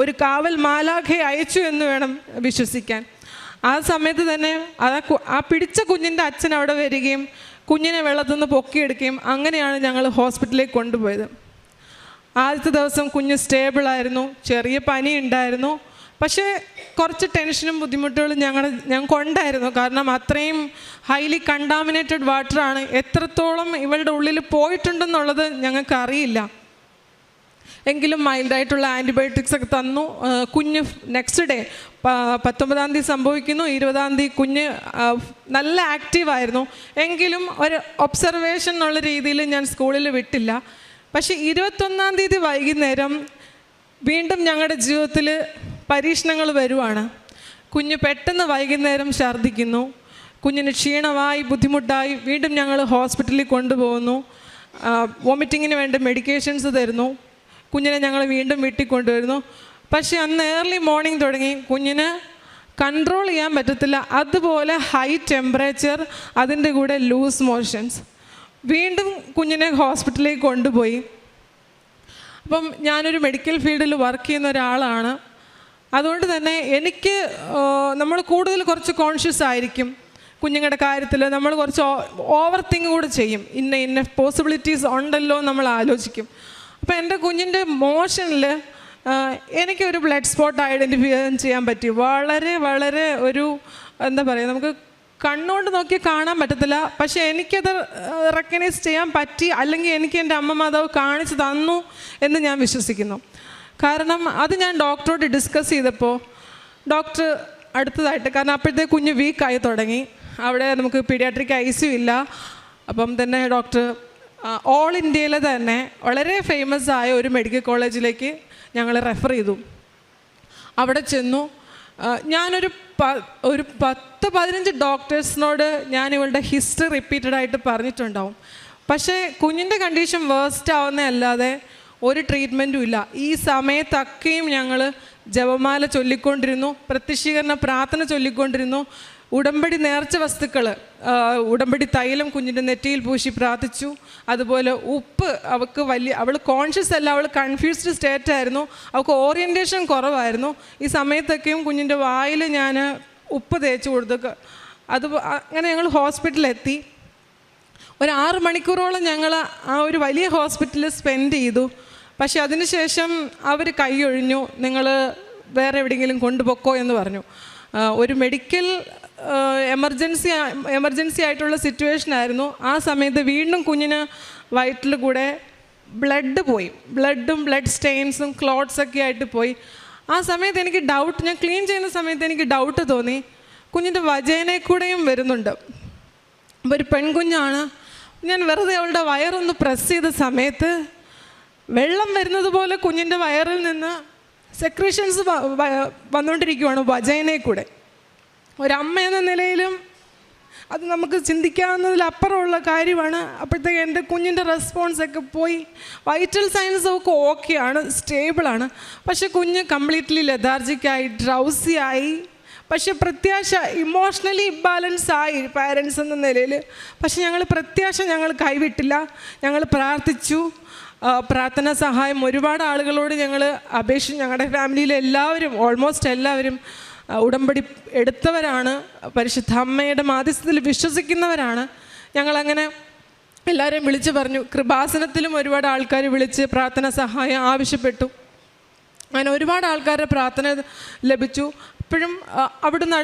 ഒരു കാവൽ മാലാഖയെ അയച്ചു എന്ന് വേണം വിശ്വസിക്കാൻ. ആ സമയത്ത് തന്നെ ആ പിടിച്ച കുഞ്ഞിൻ്റെ അച്ഛൻ അവിടെ വരികയും കുഞ്ഞിനെ വെള്ളത്തിൽ നിന്ന് പൊക്കിയെടുക്കുകയും അങ്ങനെയാണ് ഞങ്ങൾ ഹോസ്പിറ്റലിലേക്ക് കൊണ്ടുപോയത്. ആദ്യത്തെ ദിവസം കുഞ്ഞ് സ്റ്റേബിളായിരുന്നു, ചെറിയ പനി ഉണ്ടായിരുന്നു. പക്ഷേ കുറച്ച് ടെൻഷനും ബുദ്ധിമുട്ടുകളും ഞങ്ങൾക്കുണ്ടായിരുന്നു. കാരണം അത്രയും ഹൈലി കണ്ടാമിനേറ്റഡ് വാട്ടറാണ്. എത്രത്തോളം ഇവളുടെ ഉള്ളിൽ പോയിട്ടുണ്ടെന്നുള്ളത് ഞങ്ങൾക്ക് അറിയില്ല. എങ്കിലും മൈൽഡായിട്ടുള്ള ആൻറ്റിബയോട്ടിക്സ് ഒക്കെ തന്നു. കുഞ്ഞ് നെക്സ്റ്റ് ഡേ 19-ാം തീയതി സംഭവിക്കുന്നു. 20-ാം തീയതി കുഞ്ഞ് നല്ല ആക്റ്റീവായിരുന്നു. എങ്കിലും ഒരു ഒബ്സർവേഷൻ എന്നുള്ള രീതിയിൽ ഞാൻ സ്കൂളിൽ വിട്ടില്ല. പക്ഷേ 21-ാം തീയതി വൈകുന്നേരം വീണ്ടും ഞങ്ങളുടെ ജീവിതത്തിൽ പരീക്ഷണങ്ങൾ വരുവാണ്. കുഞ്ഞ് പെട്ടെന്ന് വൈകുന്നേരം ഛർദ്ദിക്കുന്നു. കുഞ്ഞിന് ക്ഷീണമായി, ബുദ്ധിമുട്ടായി. വീണ്ടും ഞങ്ങൾ ഹോസ്പിറ്റലിൽ കൊണ്ടുപോകുന്നു. വോമിറ്റിങ്ങിന് വേണ്ട മെഡിക്കേഷൻസ് തരുന്നു. കുഞ്ഞിനെ ഞങ്ങൾ വീണ്ടും വീട്ടിൽ കൊണ്ടുവരുന്നു. പക്ഷേ അന്ന് ഏർലി മോർണിംഗ് തുടങ്ങി കുഞ്ഞിന് കൺട്രോൾ ചെയ്യാൻ പറ്റത്തില്ല. അതുപോലെ ഹൈ ടെമ്പറേച്ചർ, അതിൻ്റെ കൂടെ ലൂസ് മോഷൻസ്. വീണ്ടും കുഞ്ഞിനെ ഹോസ്പിറ്റലിലേക്ക് കൊണ്ടുപോയി. അപ്പം ഞാനൊരു മെഡിക്കൽ ഫീൽഡിൽ വർക്ക് ചെയ്യുന്ന ഒരാളാണ്. അതുകൊണ്ട് തന്നെ എനിക്ക് നമ്മൾ കൂടുതൽ കുറച്ച് കോൺഷ്യസ് ആയിരിക്കും കുഞ്ഞുങ്ങളുടെ കാര്യത്തിൽ. നമ്മൾ കുറച്ച് ഓവർ തിങ്ക് കൂടെ ചെയ്യും. ഇന്ന പോസിബിലിറ്റീസ് ഉണ്ടല്ലോ നമ്മൾ ആലോചിക്കും. അപ്പോൾ എൻ്റെ കുഞ്ഞിൻ്റെ മോഷനിൽ എനിക്കൊരു ബ്ലഡ് സ്പോട്ട് ഐഡൻറ്റിഫൈ ചെയ്യാൻ പറ്റി. വളരെ വളരെ ഒരു എന്താ പറയുക, നമുക്ക് കണ്ണുകൊണ്ട് നോക്കി കാണാൻ പറ്റത്തില്ല. പക്ഷേ എനിക്കത് റെക്കഗ്നൈസ് ചെയ്യാൻ പറ്റി, അല്ലെങ്കിൽ എനിക്ക് എൻ്റെ അമ്മ മാതാവ് കാണിച്ചു തന്നു എന്ന് ഞാൻ വിശ്വസിക്കുന്നു. കാരണം അത് ഞാൻ ഡോക്ടറോട് ഡിസ്കസ് ചെയ്തപ്പോൾ ഡോക്ടർ അടുത്തതായിട്ട്, കാരണം അപ്പോഴത്തെ കുഞ്ഞ് വീക്കായി തുടങ്ങി. അവിടെ നമുക്ക് പീഡിയാട്രിക് ICU ഇല്ല. അപ്പം തന്നെ ഡോക്ടർ ഓൾ ഇന്ത്യയിലെ തന്നെ വളരെ ഫേമസ് ആയ ഒരു മെഡിക്കൽ കോളേജിലേക്ക് ഞങ്ങൾ റെഫർ ചെയ്തു. അവിടെ ചെന്നു. ഞാനൊരു 10-15 ഡോക്ടേഴ്സിനോട് ഞാൻ ഇവളുടെ ഹിസ്റ്ററി റിപ്പീറ്റഡായിട്ട് പറഞ്ഞിട്ടുണ്ടാവും. പക്ഷേ കുഞ്ഞിൻ്റെ കണ്ടീഷൻ വേഴ്സ്റ്റ് ആവുന്നതല്ലാതെ ഒരു ട്രീറ്റ്മെൻറ്റും ഇല്ല. ഈ സമയത്തൊക്കെയും ഞങ്ങൾ ജപമാല ചൊല്ലിക്കൊണ്ടിരുന്നു, പ്രത്യക്ഷീകരണ പ്രാർത്ഥന ചൊല്ലിക്കൊണ്ടിരുന്നു. ഉടമ്പടി നേർച്ച വസ്തുക്കൾ, ഉടമ്പടി തൈലം കുഞ്ഞിൻ്റെ നെറ്റിയിൽ പൂശി പ്രാർത്ഥിച്ചു. അതുപോലെ ഉപ്പ്, അവൾ കോൺഷ്യസ് അല്ല, അവൾ കൺഫ്യൂസ്ഡ് സ്റ്റേറ്റ് ആയിരുന്നു, അവൾക്ക് ഓറിയൻറ്റേഷൻ കുറവായിരുന്നു. ഈ സമയത്തൊക്കെയും കുഞ്ഞിൻ്റെ വായിൽ ഞാൻ ഉപ്പ് തേച്ച് കൊടുത്തു. അങ്ങനെ ഞങ്ങൾ ഹോസ്പിറ്റലിലെത്തി. ഒരു 6 മണിക്കൂറോളം ഞങ്ങൾ ആ ഒരു വലിയ ഹോസ്പിറ്റലിൽ സ്പെൻഡ് ചെയ്തു. പക്ഷെ അതിനുശേഷം അവർ കൈയൊഴിഞ്ഞു, നിങ്ങൾ വേറെ എവിടെയെങ്കിലും കൊണ്ടുപോക്കോ എന്ന് പറഞ്ഞു. ഒരു മെഡിക്കൽ എമർജൻസി ആയിട്ടുള്ള സിറ്റുവേഷൻ ആയിരുന്നു. ആ സമയത്ത് വീണ്ടും കുഞ്ഞിന് വയറ്റിൽ കൂടെ ബ്ലഡ് പോയി. ബ്ലഡ് സ്റ്റെയിൻസും ക്ലോട്ട്സൊക്കെ ആയിട്ട് പോയി. ആ സമയത്ത് എനിക്ക് ഡൗട്ട്, ഞാൻ ക്ലീൻ ചെയ്യുന്ന സമയത്ത് എനിക്ക് ഡൗട്ട് തോന്നി, കുഞ്ഞിൻ്റെ വജേനെ കൂടെയും വരുന്നുണ്ട്. അപ്പോൾ ഒരു പെൺകുഞ്ഞാണ്. ഞാൻ വെറുതെ അവളുടെ വയറൊന്ന് പ്രസ് ചെയ്ത സമയത്ത് വെള്ളം വരുന്നത് പോലെ കുഞ്ഞിൻ്റെ വയറിൽ നിന്ന് സെക്രീഷൻസ് വന്നുകൊണ്ടിരിക്കുകയാണ് വജേനെ കൂടെ. ഒരമ്മ എന്ന നിലയിലും അത് നമുക്ക് ചിന്തിക്കാവുന്നതിലപ്പുറമുള്ള കാര്യമാണ്. അപ്പോഴത്തേക്ക് എൻ്റെ കുഞ്ഞിൻ്റെ റെസ്പോൺസൊക്കെ പോയി. വൈറ്റൽ സൈൻസ് ഒക്കെ ഓക്കെയാണ്, സ്റ്റേബിളാണ്. പക്ഷെ കുഞ്ഞ് കംപ്ലീറ്റ്ലി ലെഥാർജിക്കായി, ഡ്രൗസിയായി. പക്ഷെ പ്രത്യാശ, ഇമോഷണലി ഇംബാലൻസ് ആയി പാരൻസ് എന്ന നിലയിൽ. പക്ഷെ പ്രത്യാശ ഞങ്ങൾ കൈവിട്ടില്ല. ഞങ്ങൾ പ്രാർത്ഥിച്ചു. പ്രാർത്ഥനാ സഹായം ഒരുപാട് ആളുകളോട് ഞങ്ങൾ അപേക്ഷിച്ചു. ഞങ്ങളുടെ ഫാമിലിയിലെ എല്ലാവരും, ഓൾമോസ്റ്റ് എല്ലാവരും ഉടമ്പടി എടുത്തവരാണ്, പരിശുദ്ധ അമ്മയുടെ മാധ്യസ്ഥത്തിൽ വിശ്വസിക്കുന്നവരാണ്. ഞങ്ങളങ്ങനെ എല്ലാവരെയും വിളിച്ച് പറഞ്ഞു. കൃപാസനത്തിലും ഒരുപാട് ആൾക്കാർ വിളിച്ച് പ്രാർത്ഥന സഹായം ആവശ്യപ്പെട്ടു. അങ്ങനെ ഒരുപാട് ആൾക്കാരുടെ പ്രാർത്ഥന ലഭിച്ചു. ഇപ്പോഴും അവിടുന്ന്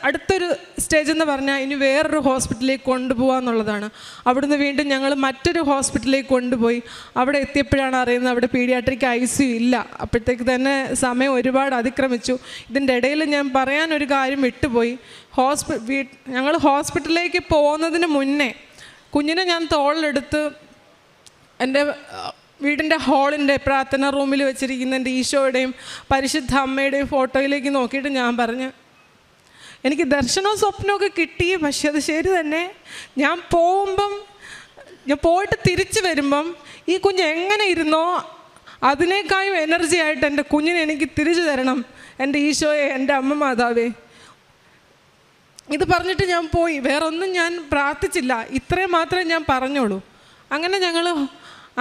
അടുത്തൊരു സ്റ്റേജ് എന്ന് പറഞ്ഞാൽ ഇനി വേറൊരു ഹോസ്പിറ്റലിലേക്ക് കൊണ്ടുപോകുക എന്നുള്ളതാണ്. അവിടുന്ന് വീണ്ടും ഞങ്ങൾ മറ്റൊരു ഹോസ്പിറ്റലിലേക്ക് കൊണ്ടുപോയി. അവിടെ എത്തിയപ്പോഴാണ് അറിയുന്നത് അവിടെ പീഡിയാട്രിക് ICU ഇല്ല. അപ്പോഴത്തേക്ക് തന്നെ സമയം ഒരുപാട് അതിക്രമിച്ചു. ഇതിൻ്റെ ഇടയിൽ ഞാൻ പറയാനൊരു കാര്യം വിട്ടുപോയി. ഞങ്ങൾ ഹോസ്പിറ്റലിലേക്ക് പോകുന്നതിന് മുന്നേ കുഞ്ഞിനെ ഞാൻ തോളിലെടുത്ത് എൻ്റെ വീടിൻ്റെ ഹാളിൻ്റെ പ്രാർത്ഥന റൂമിൽ വെച്ചിരിക്കുന്ന എൻ്റെ ഈശോയുടെയും പരിശുദ്ധ അമ്മയുടെയും ഫോട്ടോയിലേക്ക് നോക്കിയിട്ട് ഞാൻ പറഞ്ഞു, എനിക്ക് ദർശനവും സ്വപ്നമൊക്കെ കിട്ടി, പക്ഷെ അത് ശരി തന്നെ. ഞാൻ പോയിട്ട് തിരിച്ചു വരുമ്പം ഈ കുഞ്ഞ് എങ്ങനെ ഇരുന്നോ അതിനേക്കാളും എനർജി ആയിട്ട് എൻ്റെ കുഞ്ഞിനെ എനിക്ക് തിരിച്ചു തരണം എൻ്റെ ഈശോയെ, എൻ്റെ അമ്മ മാതാവേ. ഇത് പറഞ്ഞിട്ട് ഞാൻ പോയി. വേറൊന്നും ഞാൻ പ്രാർത്ഥിച്ചില്ല. ഇത്രയും മാത്രമേ ഞാൻ പറഞ്ഞോളൂ. അങ്ങനെ ഞങ്ങൾ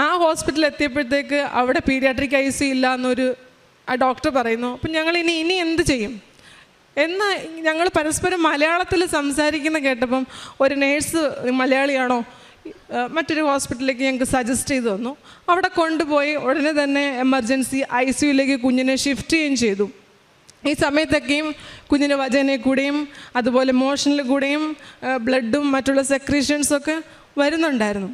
ആ ഹോസ്പിറ്റലിൽ എത്തിയപ്പോഴത്തേക്ക് അവിടെ പീഡിയാട്രിക് ICU ഇല്ല എന്നൊരു ഡോക്ടർ പറയുന്നു. അപ്പം ഞങ്ങൾ ഇനി എന്ത് ചെയ്യും എന്ന് ഞങ്ങൾ പരസ്പരം മലയാളത്തിൽ സംസാരിക്കുന്ന കേട്ടപ്പം ഒരു നേഴ്സ് മലയാളിയാണോ മറ്റൊരു ഹോസ്പിറ്റലിലേക്ക് ഞങ്ങൾക്ക് സജസ്റ്റ് ചെയ്തു തന്നു. അവിടെ കൊണ്ടുപോയി ഉടനെ തന്നെ എമർജൻസി ICUയിലേക്ക് കുഞ്ഞിനെ ഷിഫ്റ്റ് ചെയ്യുകയും ചെയ്തു. ഈ സമയത്തൊക്കെയും കുഞ്ഞിന് വജനയിൽ കൂടെയും അതുപോലെ മോഷനിൽ കൂടെയും ബ്ലഡും മറ്റുള്ള സെക്രീഷൻസൊക്കെ വരുന്നുണ്ടായിരുന്നു.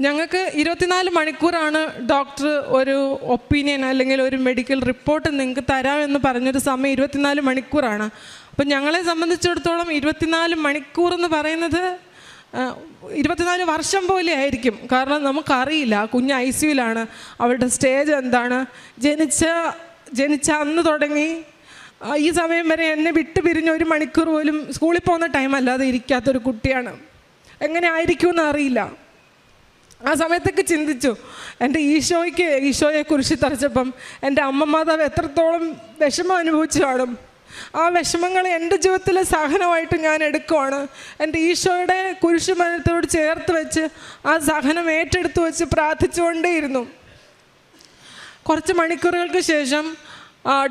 ഞങ്ങൾക്ക് 24 മണിക്കൂറാണ് ഡോക്ടർ ഒരു ഒപ്പീനിയൻ അല്ലെങ്കിൽ ഒരു മെഡിക്കൽ റിപ്പോർട്ട് നിങ്ങൾക്ക് തരാമെന്ന് പറഞ്ഞൊരു സമയം 24 മണിക്കൂറാണ്. അപ്പം ഞങ്ങളെ സംബന്ധിച്ചിടത്തോളം 24 മണിക്കൂർ എന്ന് പറയുന്നത് 24 വർഷം പോലെ ആയിരിക്കും. കാരണം നമുക്കറിയില്ല കുഞ്ഞ് ICUയിലാണ്, അവളുടെ സ്റ്റേജ് എന്താണ്. ജനിച്ച അന്ന് തുടങ്ങി ഈ സമയം വരെ എന്നെ വിട്ട് പിരിഞ്ഞ 1 മണിക്കൂർ പോലും സ്കൂളിൽ പോകുന്ന ടൈം അല്ലാതെ ഇരിക്കാത്തൊരു കുട്ടിയാണ്. എങ്ങനെ ആയിരിക്കുമെന്ന് അറിയില്ല. ആ സമയത്തൊക്കെ ചിന്തിച്ചു, എൻ്റെ ഈശോയെ കുരിശിൽ തറച്ചപ്പം എൻ്റെ അമ്മ മാതാവ് എത്രത്തോളം വിഷമം അനുഭവിച്ചു കാണും. ആ വിഷമങ്ങൾ എൻ്റെ ജീവിതത്തിലെ സഹനമായിട്ട് ഞാൻ എടുക്കുവാണ്. എൻ്റെ ഈശോയുടെ കുരിശുമരണത്തോട് ചേർത്ത് വെച്ച് ആ സഹനം ഏറ്റെടുത്ത് വെച്ച് പ്രാർത്ഥിച്ചുകൊണ്ടേയിരുന്നു. കുറച്ച് മണിക്കൂറുകൾക്ക് ശേഷം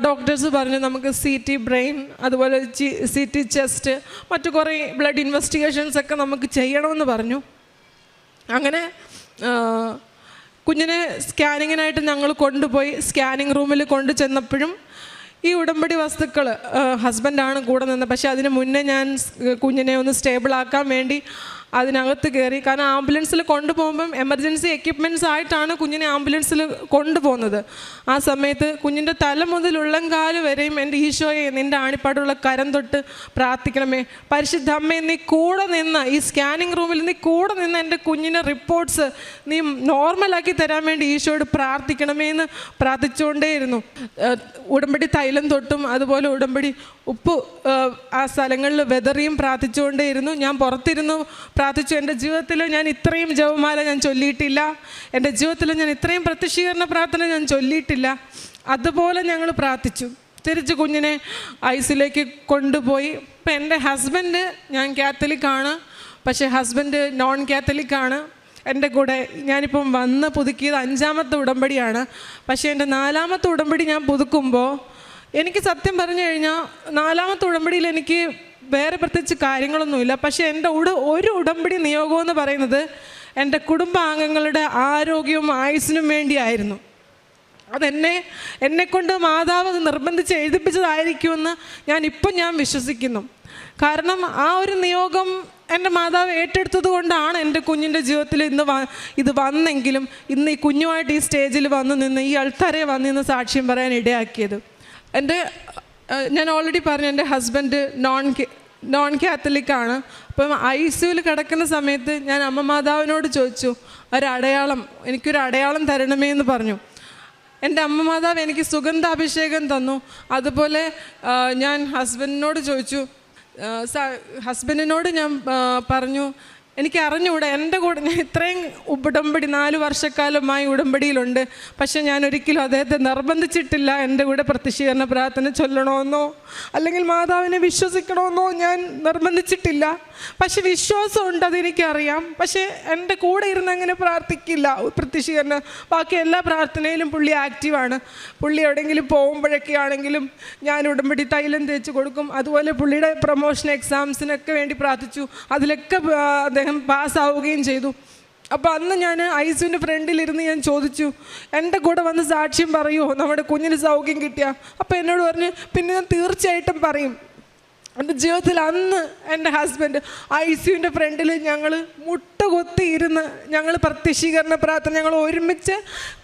ഡോക്ടേഴ്സ് പറഞ്ഞു നമുക്ക് CT ബ്രെയിൻ അതുപോലെ CT ചെസ്റ്റ് മറ്റു കുറേ ബ്ലഡ് ഇൻവെസ്റ്റിഗേഷൻസ് ഒക്കെ നമുക്ക് ചെയ്യണമെന്ന് പറഞ്ഞു. അങ്ങനെ കുഞ്ഞിനെ സ്കാനിങ്ങിനായിട്ട് ഞങ്ങൾ കൊണ്ടുപോയി. സ്കാനിങ് റൂമിൽ കൊണ്ടു ചെന്നപ്പോഴും ഈ ഉടമ്പടി വസ്തുക്കൾ ഹസ്ബൻഡാണ് കൂടെ നിന്നത്. പക്ഷേ അതിന് മുന്നേ ഞാൻ കുഞ്ഞിനെ ഒന്ന് സ്റ്റേബിളാക്കാൻ വേണ്ടി അതിനകത്ത് കയറി. കാരണം ആംബുലൻസിൽ കൊണ്ടുപോകുമ്പം എമർജൻസി എക്യുപ്മെൻറ്റ്സ് ആയിട്ടാണ് കുഞ്ഞിനെ ആംബുലൻസിൽ കൊണ്ടുപോകുന്നത്. ആ സമയത്ത് കുഞ്ഞിൻ്റെ തല മുതൽ ഉള്ളംകാല് വരെയും എൻ്റെ ഈശോയെ നിൻ്റെ ആണിപ്പാടുള്ള കരം തൊട്ട് പ്രാർത്ഥിക്കണമേ, പരിശുദ്ധ അമ്മയെ നീ കൂടെ നിന്ന് ഈ സ്കാനിങ് റൂമിൽ നീ കൂടെ നിന്ന് എൻ്റെ കുഞ്ഞിൻ്റെ റിപ്പോർട്ട്സ് നീ നോർമലാക്കി തരാൻ വേണ്ടി ഈശോയോട് പ്രാർത്ഥിക്കണമേ എന്ന് പ്രാർത്ഥിച്ചുകൊണ്ടേയിരുന്നു. ഉടമ്പടി തൈലം തൊട്ടും അതുപോലെ ഉടമ്പടി ഉപ്പ് ആ സ്ഥലങ്ങളിൽ വെതറിയും പ്രാർത്ഥിച്ചുകൊണ്ടേയിരുന്നു. ഞാൻ പുറത്തിരുന്നു പ്രാർത്ഥിച്ചു. എൻ്റെ ജീവിതത്തിൽ ഞാൻ ഇത്രയും ജപമാല ഞാൻ ചൊല്ലിയിട്ടില്ല, എൻ്റെ ജീവിതത്തിൽ ഞാൻ ഇത്രയും പ്രത്യക്ഷീകരണ പ്രാർത്ഥന ഞാൻ ചൊല്ലിയിട്ടില്ല. അതുപോലെ ഞങ്ങൾ പ്രാർത്ഥിച്ചു. തിരിച്ച് കുഞ്ഞിനെ ICUയിലേക്ക് കൊണ്ടുപോയി. ഇപ്പം എൻ്റെ ഹസ്ബൻഡ്, ഞാൻ കാത്തലിക്കാണ്, പക്ഷേ ഹസ്ബൻഡ് നോൺ കാത്തലിക്കാണ്. എൻ്റെ കൂടെ ഞാനിപ്പം വന്ന് പുതുക്കിയത് 5ാമത്തെ ഉടമ്പടിയാണ്. പക്ഷേ എൻ്റെ 4ാമത്തെ ഉടമ്പടി ഞാൻ പുതുക്കുമ്പോൾ എനിക്ക് സത്യം പറഞ്ഞു കഴിഞ്ഞാൽ 4ാമത്തെ ഉടമ്പടിയിൽ എനിക്ക് വേറെ പ്രത്യേകിച്ച് കാര്യങ്ങളൊന്നുമില്ല. പക്ഷേ എൻ്റെ ഒരു ഉടമ്പടി നിയോഗം എന്ന് പറയുന്നത് എൻ്റെ കുടുംബാംഗങ്ങളുടെ ആരോഗ്യവും ആയുസ്സിനും വേണ്ടിയായിരുന്നു. എന്നെക്കൊണ്ട് മാതാവ് അത് നിർബന്ധിച്ച് എഴുതിപ്പിച്ചതായിരിക്കുമെന്ന് ഞാൻ വിശ്വസിക്കുന്നു. കാരണം ആ ഒരു നിയോഗം എൻ്റെ മാതാവ് ഏറ്റെടുത്തത് കൊണ്ടാണ് എൻ്റെ കുഞ്ഞിൻ്റെ ജീവിതത്തിൽ ഇത് വന്നെങ്കിലും ഇന്ന് ഈ കുഞ്ഞുമായിട്ട് ഈ സ്റ്റേജിൽ വന്നു നിന്ന് ഈ ആൾക്കാരെ വന്നു നിന്ന് സാക്ഷ്യം പറയാൻ ഇടയാക്കിയത്. ഞാൻ ഓൾറെഡി പറഞ്ഞു എൻ്റെ ഹസ്ബൻഡ് നോൺ കാത്തലിക്കാണ്. അപ്പം ICUയിൽ കിടക്കുന്ന സമയത്ത് ഞാൻ അമ്മ മാതാവിനോട് ചോദിച്ചു, എനിക്കൊരു അടയാളം തരണമേ എന്ന് പറഞ്ഞു. എൻ്റെ അമ്മ മാതാവ് എനിക്ക് സുഗന്ധാഭിഷേകം തന്നു. അതുപോലെ ഞാൻ ഹസ്ബൻഡിനോട് ചോദിച്ചു, ഹസ്ബൻഡിനോട് ഞാൻ പറഞ്ഞു എനിക്ക് അറിഞ്ഞുകൂടെ എൻ്റെ കൂടെ ഞാൻ ഇത്രയും ഉടമ്പടി 4 വർഷക്കാലമായി ഉടമ്പടിയിലുണ്ട്, പക്ഷെ ഞാൻ ഒരിക്കലും അദ്ദേഹത്തെ നിർബന്ധിച്ചിട്ടില്ല എൻ്റെ കൂടെ പ്രത്യക്ഷീകരണ പ്രാർത്ഥന ചൊല്ലണമെന്നോ അല്ലെങ്കിൽ മാതാവിനെ വിശ്വസിക്കണമെന്നോ ഞാൻ നിർബന്ധിച്ചിട്ടില്ല. പക്ഷെ വിശ്വാസമുണ്ട്, അതെനിക്കറിയാം. പക്ഷേ എൻ്റെ കൂടെ ഇരുന്ന് അങ്ങനെ പ്രാർത്ഥിക്കില്ല പ്രത്യക്ഷീകരണം. ബാക്കി എല്ലാ പ്രാർത്ഥനയിലും പുള്ളി ആക്റ്റീവാണ്. പുള്ളി എവിടെയെങ്കിലും പോകുമ്പോഴൊക്കെ ആണെങ്കിലും ഞാൻ ഉടമ്പടി തൈലം തേച്ച് കൊടുക്കും. അതുപോലെ പുള്ളിയുടെ പ്രൊമോഷൻ എക്സാംസിനൊക്കെ വേണ്ടി പ്രാർത്ഥിച്ചു. അതിലൊക്കെ അദ്ദേഹം പാസ്സാവുകയും ചെയ്തു. അപ്പോൾ അന്ന് ഞാൻ ഐസിയുവിൻ്റെ ഫ്രണ്ടിലിരുന്ന് ഞാൻ ചോദിച്ചു, എൻ്റെ കൂടെ വന്ന് സാക്ഷ്യം പറയുമോ നമ്മുടെ കുഞ്ഞിന് സൗഖ്യം കിട്ടിയ? അപ്പോൾ എന്നോട് പറഞ്ഞു, പിന്നെ ഞാൻ തീർച്ചയായിട്ടും പറയും. എൻ്റെ ജീവിതത്തിൽ അന്ന് എൻ്റെ ഹസ്ബൻഡ് ഐസിയുവിൻ്റെ ഫ്രണ്ടിൽ ഞങ്ങൾ മുട്ടുകൊത്തിയിരുന്ന് ഞങ്ങൾ പ്രത്യക്ഷീകരണ പ്രാർത്ഥന ഞങ്ങൾ ഒരുമിച്ച്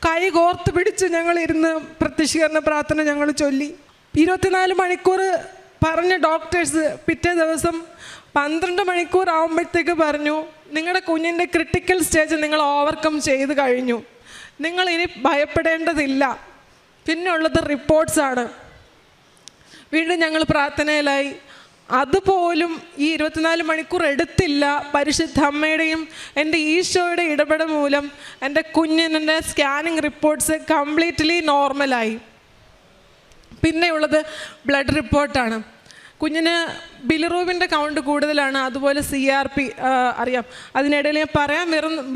കൈ കോർത്ത് പിടിച്ച് ഞങ്ങളിരുന്ന് പ്രത്യക്ഷീകരണ പ്രാർത്ഥന ഞങ്ങൾ ചൊല്ലി. 24 മണിക്കൂർ പറഞ്ഞ ഡോക്ടേഴ്സ് പിറ്റേ ദിവസം 12 മണിക്കൂർ ആകുമ്പോഴത്തേക്ക് പറഞ്ഞു, നിങ്ങളുടെ കുഞ്ഞിൻ്റെ ക്രിട്ടിക്കൽ സ്റ്റേജ് നിങ്ങൾ ഓവർകം ചെയ്ത് കഴിഞ്ഞു, നിങ്ങൾ ഇനി ഭയപ്പെടേണ്ടതില്ല. പിന്നെ ഉള്ളത് റിപ്പോർട്ട്സാണ്. വീണ്ടും ഞങ്ങൾ പ്രാർത്ഥനയിലായി. അതുപോലും ഈ 24 മണിക്കൂർ എടുത്തില്ല. പരിശുദ്ധ അമ്മയുടെയും എൻ്റെ ഈശോയുടെ ഇടപെടൽ മൂലം എൻ്റെ കുഞ്ഞിൻ്റെ സ്കാനിങ് റിപ്പോർട്ട്സ് കംപ്ലീറ്റ്ലി നോർമലായി. പിന്നെയുള്ളത് ബ്ലഡ് റിപ്പോർട്ടാണ്. കുഞ്ഞിന് ബിലിറൂബിൻ്റെ കൗണ്ട് കൂടുതലാണ്, അതുപോലെ CRP അറിയാം. അതിനിടയിൽ ഞാൻ പറയാൻ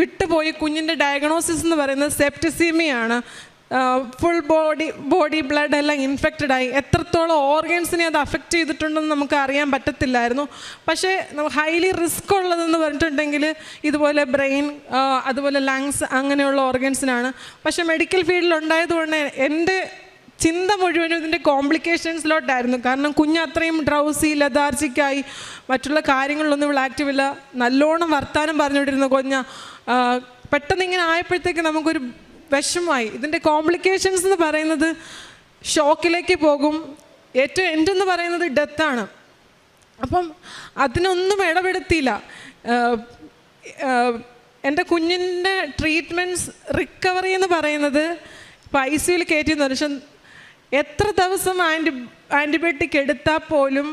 വിട്ടുപോയി, കുഞ്ഞിൻ്റെ ഡയഗ്നോസിസ് എന്ന് പറയുന്നത് സെപ്റ്റിസീമിയാണ്. ഫുൾ ബോഡി ബ്ലഡ് എല്ലാം ഇൻഫെക്റ്റഡായി. എത്രത്തോളം ഓർഗൻസിനെ അത് അഫക്റ്റ് ചെയ്തിട്ടുണ്ടെന്ന് നമുക്ക് അറിയാൻ പറ്റത്തില്ലായിരുന്നു. പക്ഷേ ഹൈലി റിസ്ക് ഉള്ളതെന്ന് പറഞ്ഞിട്ടുണ്ടെങ്കിൽ ഇതുപോലെ ബ്രെയിൻ, അതുപോലെ ലങ്സ്, അങ്ങനെയുള്ള ഓർഗൻസിനാണ്. പക്ഷേ മെഡിക്കൽ ഫീൽഡിൽ ഉണ്ടായതുകൊണ്ട് എൻ്റെ ചിന്ത മുഴുവനും ഇതിൻ്റെ കോംപ്ലിക്കേഷൻസിലോട്ടായിരുന്നു. കാരണം കുഞ്ഞ് അത്രയും ഡ്രൗസി, ലതാർജിക്കായി, മറ്റുള്ള കാര്യങ്ങളിലൊന്നും ഇവൾ ആക്റ്റീവ് ഇല്ല. നല്ലോണം വർത്താനം പറഞ്ഞുകൊണ്ടിരുന്ന കുഞ്ഞ് പെട്ടെന്ന് ഇങ്ങനെ ആയപ്പോഴത്തേക്ക് നമുക്കൊരു വിഷമമായി. ഇതിൻ്റെ കോംപ്ലിക്കേഷൻസ് എന്ന് പറയുന്നത് ഷോക്കിലേക്ക് പോകും. ഏറ്റവും എൻഡെന്ന് പറയുന്നത് ഡെത്താണ്. അപ്പം അതിനൊന്നും ഇടപെടുത്തിയില്ല. എൻ്റെ കുഞ്ഞിൻ്റെ ട്രീറ്റ്മെൻറ്റ്സ് റിക്കവറി എന്ന് പറയുന്നത് ഇപ്പോൾ ICUവിൽ കയറ്റിയെന്ന് പക്ഷെ എത്ര ദിവസം ആൻറ്റിബയോട്ടിക് എടുത്താൽ പോലും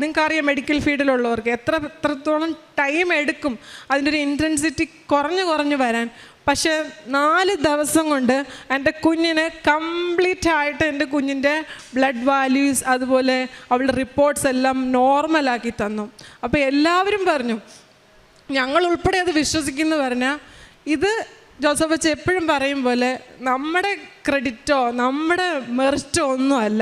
നിങ്ങൾക്കറിയാം മെഡിക്കൽ ഫീൽഡിലുള്ളവർക്ക് എത്രത്തോളം ടൈം എടുക്കും അതിൻ്റെ ഒരു ഇൻറ്റൻസിറ്റി കുറഞ്ഞു വരാൻ. പക്ഷേ 4 ദിവസം കൊണ്ട് എൻ്റെ കുഞ്ഞിന് കംപ്ലീറ്റ് ആയിട്ട് എൻ്റെ കുഞ്ഞിൻ്റെ ബ്ലഡ് വാല്യൂസ്, അതുപോലെ അവളുടെ റിപ്പോർട്ട്സ് എല്ലാം നോർമലാക്കി തന്നു. അപ്പോൾ എല്ലാവരും പറഞ്ഞു, ഞങ്ങൾ ഉൾപ്പെടെ അത് വിശ്വസിക്കുന്നു പറഞ്ഞാൽ, ഇത് ജോസഫ് അച്ഛൻ എപ്പോഴും പറയും പോലെ നമ്മുടെ ക്രെഡിറ്റോ നമ്മുടെ മെറിറ്റോ ഒന്നുമല്ല.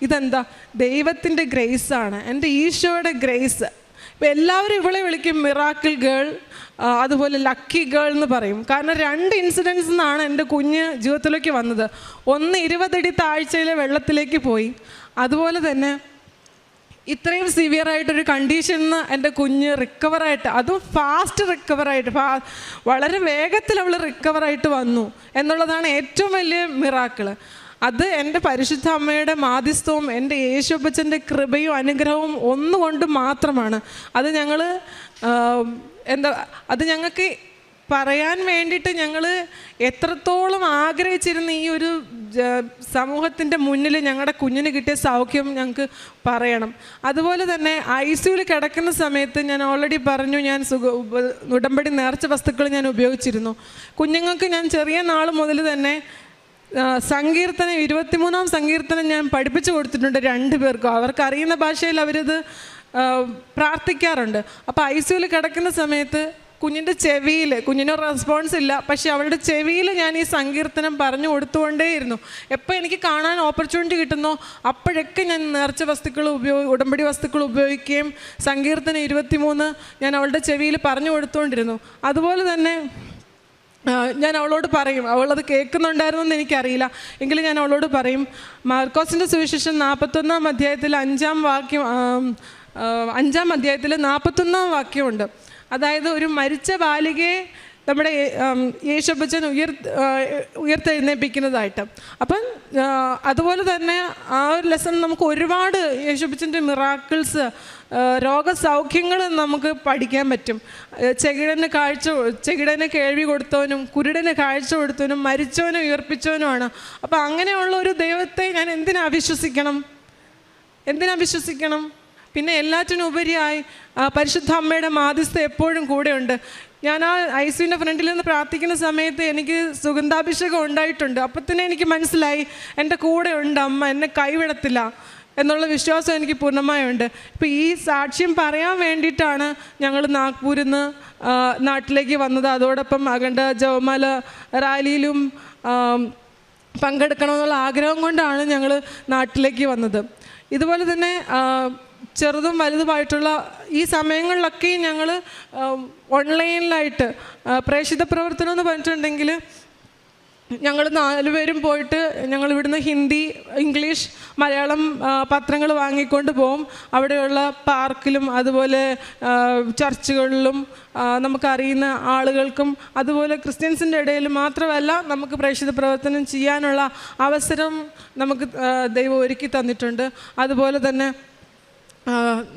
ഇതെന്താ? ദൈവത്തിൻ്റെ ഗ്രേസാണ്, എൻ്റെ ഈശോയുടെ ഗ്രേസ്. ഇപ്പം എല്ലാവരും ഇവളെ വിളിക്കും മിറാക്കിൾ ഗേൾ, അതുപോലെ ലക്കി ഗേൾ എന്ന് പറയും. കാരണം 2 ഇൻസിഡൻസ് നിന്നാണ് എൻ്റെ കുഞ്ഞ് ജീവിതത്തിലേക്ക് വന്നത്. ഒന്ന് 20 അടി താഴ്ചയിലെ വെള്ളത്തിലേക്ക് പോയി. അതുപോലെ തന്നെ ഇത്രയും സിവിയറായിട്ടൊരു കണ്ടീഷനിൽ നിന്ന് എൻ്റെ കുഞ്ഞ് റിക്കവറായിട്ട്, അതും ഫാസ്റ്റ് റിക്കവറായിട്ട്, വളരെ വേഗത്തിൽ അവൾ റിക്കവറായിട്ട് വന്നു എന്നുള്ളതാണ് ഏറ്റവും വലിയ മിറാക്കിള്. അത് എൻ്റെ പരിശുദ്ധ അമ്മയുടെ മാധ്യസ്ഥവും എൻ്റെ യേശുപ്പച്ചൻ്റെ കൃപയും അനുഗ്രഹവും ഒന്നുകൊണ്ട് മാത്രമാണ്. അത് ഞങ്ങൾക്ക് പറയാൻ വേണ്ടിയിട്ട് ഞങ്ങൾ എത്രത്തോളം ആഗ്രഹിച്ചിരുന്ന ഈ ഒരു സമൂഹത്തിൻ്റെ മുന്നിൽ ഞങ്ങളുടെ കുഞ്ഞിന് കിട്ടിയ സൗഖ്യം ഞങ്ങൾക്ക് പറയണം. അതുപോലെ തന്നെ ICUവിൽ കിടക്കുന്ന സമയത്ത് ഞാൻ ഓൾറെഡി പറഞ്ഞു, ഞാൻ ഉടമ്പടി നേർച്ച വസ്തുക്കൾ ഞാൻ ഉപയോഗിച്ചിരുന്നു. കുഞ്ഞുങ്ങൾക്ക് ഞാൻ ചെറിയ നാൾ മുതൽ തന്നെ സങ്കീർത്തനം 23-ാം സങ്കീർത്തനം ഞാൻ പഠിപ്പിച്ചു കൊടുത്തിട്ടുണ്ട് 2 പേർക്കും. അവർക്കറിയുന്ന ഭാഷയിൽ അവരത് പ്രാർത്ഥിക്കാറുണ്ട്. അപ്പോൾ ICUവിൽ കിടക്കുന്ന സമയത്ത് കുഞ്ഞിൻ്റെ ചെവിയിൽ, കുഞ്ഞിന് റെസ്പോൺസ് ഇല്ല, പക്ഷേ അവളുടെ ചെവിയിൽ ഞാൻ ഈ സങ്കീർത്തനം പറഞ്ഞു കൊടുത്തുകൊണ്ടേയിരുന്നു. എപ്പോൾ എനിക്ക് കാണാൻ ഓപ്പർച്യൂണിറ്റി കിട്ടുന്നോ അപ്പോഴൊക്കെ ഞാൻ നേർച്ച വസ്തുക്കൾ ഉടമ്പടി വസ്തുക്കൾ ഉപയോഗിക്കുകയും സങ്കീർത്തനം 23 ഞാൻ അവളുടെ ചെവിയിൽ പറഞ്ഞു കൊടുത്തുകൊണ്ടിരുന്നു. അതുപോലെ തന്നെ ഞാൻ അവളോട് പറയും, അവളത് കേൾക്കുന്നുണ്ടായിരുന്നു എന്ന് എനിക്കറിയില്ല, എങ്കിലും ഞാൻ അവളോട് പറയും, മാർക്കോസിൻ്റെ സുവിശേഷം 41-ാം അധ്യായത്തിൽ 5-ാം അധ്യായത്തിൽ 41-ാം വാക്യമുണ്ട്. അതായത് ഒരു മരിച്ച ബാലികയെ നമ്മുടെ യേശുപ്പച്ചൻ ഉയർത്തെഴുന്നേൽപ്പിക്കുന്നതായിട്ട്. അപ്പം അതുപോലെ തന്നെ ആ ഒരു ലെസൺ നമുക്ക് ഒരുപാട് യേശുപ്പച്ചൻ്റെ മിറാക്കിൾസ്, രോഗസൗഖ്യങ്ങൾ നമുക്ക് പഠിക്കാൻ പറ്റും. ചെകിടന് കേൾവി കൊടുത്തവനും കുരുടന് കാഴ്ച കൊടുത്തവനും മരിച്ചവനും ഉയർപ്പിച്ചവനുമാണ്. അപ്പം അങ്ങനെയുള്ള ഒരു ദൈവത്തെ ഞാൻ എന്തിനാ വിശ്വസിക്കണം? പിന്നെ എല്ലാറ്റിനും ഉപരിയായി പരിശുദ്ധ അമ്മയുടെ മാധ്യസ്ഥ എപ്പോഴും കൂടെയുണ്ട്. ഞാൻ ആ ICUവിൻ്റെ ഫ്രണ്ടിൽ നിന്ന് പ്രാർത്ഥിക്കുന്ന സമയത്ത് എനിക്ക് സുഗന്ധാഭിഷേകം ഉണ്ടായിട്ടുണ്ട്. അപ്പം തന്നെ എനിക്ക് മനസ്സിലായി എൻ്റെ കൂടെ ഉണ്ട് അമ്മ, എന്നെ കൈവിടത്തില്ല എന്നുള്ള വിശ്വാസം എനിക്ക് പൂർണ്ണമായുണ്ട്. ഇപ്പോൾ ഈ സാക്ഷ്യം പറയാൻ വേണ്ടിയിട്ടാണ് ഞങ്ങൾ നാഗ്പൂരിൽ നിന്ന് നാട്ടിലേക്ക് വന്നത്. അതോടൊപ്പം അഖണ്ഡ ജപമാല റാലിയിലും പങ്കെടുക്കണമെന്നുള്ള ആഗ്രഹം കൊണ്ടാണ് ഞങ്ങൾ നാട്ടിലേക്ക് വന്നത്. ഇതുപോലെ തന്നെ ചെറുതും വലുതുമായിട്ടുള്ള ഈ സമയങ്ങളിലൊക്കെ ഞങ്ങൾ ഓൺലൈനിലായിട്ട് പ്രേക്ഷിത പ്രവർത്തനം എന്ന് പറഞ്ഞിട്ടുണ്ടെങ്കിൽ ഞങ്ങൾ 4 പേരും പോയിട്ട് ഞങ്ങൾ ഇവിടുന്ന് ഹിന്ദി, ഇംഗ്ലീഷ്, മലയാളം പത്രങ്ങൾ വാങ്ങിക്കൊണ്ട് പോകും. അവിടെയുള്ള പാർക്കിലും അതുപോലെ ചർച്ചുകളിലും നമുക്കറിയുന്ന ആളുകൾക്കും അതുപോലെ ക്രിസ്ത്യൻസിൻ്റെ ഇടയിൽ മാത്രമല്ല നമുക്ക് പ്രേക്ഷിത പ്രവർത്തനം ചെയ്യാനുള്ള അവസരം നമുക്ക് ദൈവം ഒരുക്കി തന്നിട്ടുണ്ട്. അതുപോലെ തന്നെ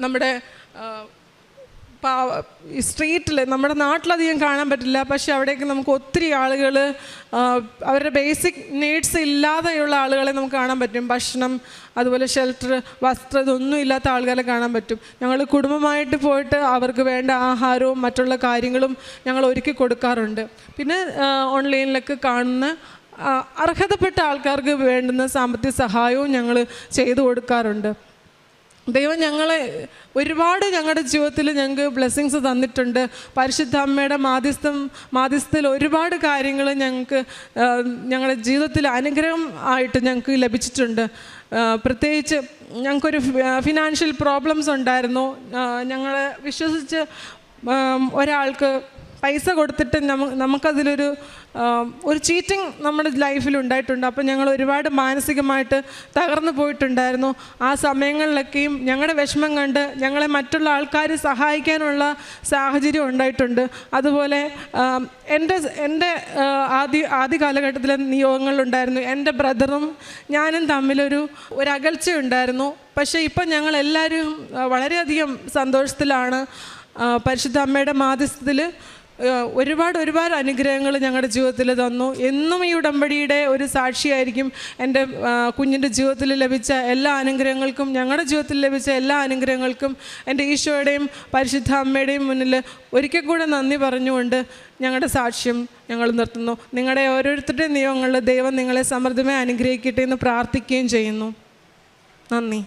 നമ്മുടെ ഈ സ്ട്രീറ്റിൽ നമ്മുടെ നാട്ടിലധികം കാണാൻ പറ്റില്ല, പക്ഷെ അവിടേക്ക് നമുക്ക് ഒത്തിരി ആളുകൾ അവരുടെ ബേസിക് നീഡ്സ് ഇല്ലാതെയുള്ള ആളുകളെ നമുക്ക് കാണാൻ പറ്റും. ഭക്ഷണം, അതുപോലെ ഷെൽട്ടർ, വസ്ത്രം, ഇതൊന്നും ഇല്ലാത്ത ആളുകളെ കാണാൻ പറ്റും. ഞങ്ങൾ കുടുംബമായിട്ട് പോയിട്ട് അവർക്ക് വേണ്ട ആഹാരവും മറ്റുള്ള കാര്യങ്ങളും ഞങ്ങൾ ഒരുക്കി കൊടുക്കാറുണ്ട്. പിന്നെ ഓൺലൈനിലൊക്കെ കാണുന്ന അർഹതപ്പെട്ട ആൾക്കാർക്ക് വേണ്ടുന്ന സാമ്പത്തിക സഹായവും ഞങ്ങൾ ചെയ്തു കൊടുക്കാറുണ്ട്. ദൈവം ഞങ്ങളെ ഒരുപാട് ഞങ്ങളുടെ ജീവിതത്തിൽ ഞങ്ങൾക്ക് ബ്ലെസ്സിങ്സ് തന്നിട്ടുണ്ട്. പരിശുദ്ധ അമ്മയുടെ മാധ്യസ്ഥത്തിൽ ഒരുപാട് കാര്യങ്ങൾ ഞങ്ങൾക്ക് ഞങ്ങളുടെ ജീവിതത്തിൽ അനുഗ്രഹം ആയിട്ട് ഞങ്ങൾക്ക് ലഭിച്ചിട്ടുണ്ട്. പ്രത്യേകിച്ച് ഞങ്ങൾക്കൊരു ഫിനാൻഷ്യൽ പ്രോബ്ലംസ് ഉണ്ടായിരുന്നു. ഞങ്ങളെ വിശ്വസിച്ച് ഒരാൾക്ക് പൈസ കൊടുത്തിട്ട് നമുക്കതിലൊരു ചീറ്റിംഗ് നമ്മുടെ ലൈഫിൽ ഉണ്ടായിട്ടുണ്ട്. അപ്പോൾ ഞങ്ങൾ ഒരുപാട് മാനസികമായിട്ട് തകർന്നു പോയിട്ടുണ്ടായിരുന്നു. ആ സമയങ്ങളിലൊക്കെയും ഞങ്ങളുടെ വിഷമം കണ്ട് ഞങ്ങളെ മറ്റുള്ള ആൾക്കാർ സഹായിക്കാനുള്ള സാഹചര്യം ഉണ്ടായിട്ടുണ്ട്. അതുപോലെ എൻ്റെ ആദ്യ കാലഘട്ടത്തിലെ നിയോഗങ്ങളുണ്ടായിരുന്നു. എൻ്റെ ബ്രദറും ഞാനും തമ്മിലൊരു അകൽച്ചയുണ്ടായിരുന്നു. പക്ഷേ ഇപ്പം ഞങ്ങളെല്ലാവരും വളരെയധികം സന്തോഷത്തിലാണ്. പരിശുദ്ധ അമ്മയുടെ മാധ്യസ്ഥത്തിൽ ഒരുപാട് അനുഗ്രഹങ്ങൾ ഞങ്ങളുടെ ജീവിതത്തിൽ തന്നു. എന്നും ഈ ഉടമ്പടിയുടെ ഒരു സാക്ഷിയായിരിക്കും. എൻ്റെ കുഞ്ഞിൻ്റെ ജീവിതത്തിൽ ലഭിച്ച എല്ലാ അനുഗ്രഹങ്ങൾക്കും, ഞങ്ങളുടെ ജീവിതത്തിൽ ലഭിച്ച എല്ലാ അനുഗ്രഹങ്ങൾക്കും എൻ്റെ ഈശോയുടെയും പരിശുദ്ധ അമ്മയുടെയും മുന്നിൽ ഒരിക്കൽ കൂടെ നന്ദി പറഞ്ഞുകൊണ്ട് ഞങ്ങളുടെ സാക്ഷ്യം ഞങ്ങൾ നിർത്തുന്നു. നിങ്ങളുടെ ഓരോരുത്തരുടെയും നിയോഗങ്ങളിൽ ദൈവം നിങ്ങളെ സമൃദ്ധമായി അനുഗ്രഹിക്കട്ടെ എന്ന് പ്രാർത്ഥിക്കുകയും ചെയ്യുന്നു. നന്ദി.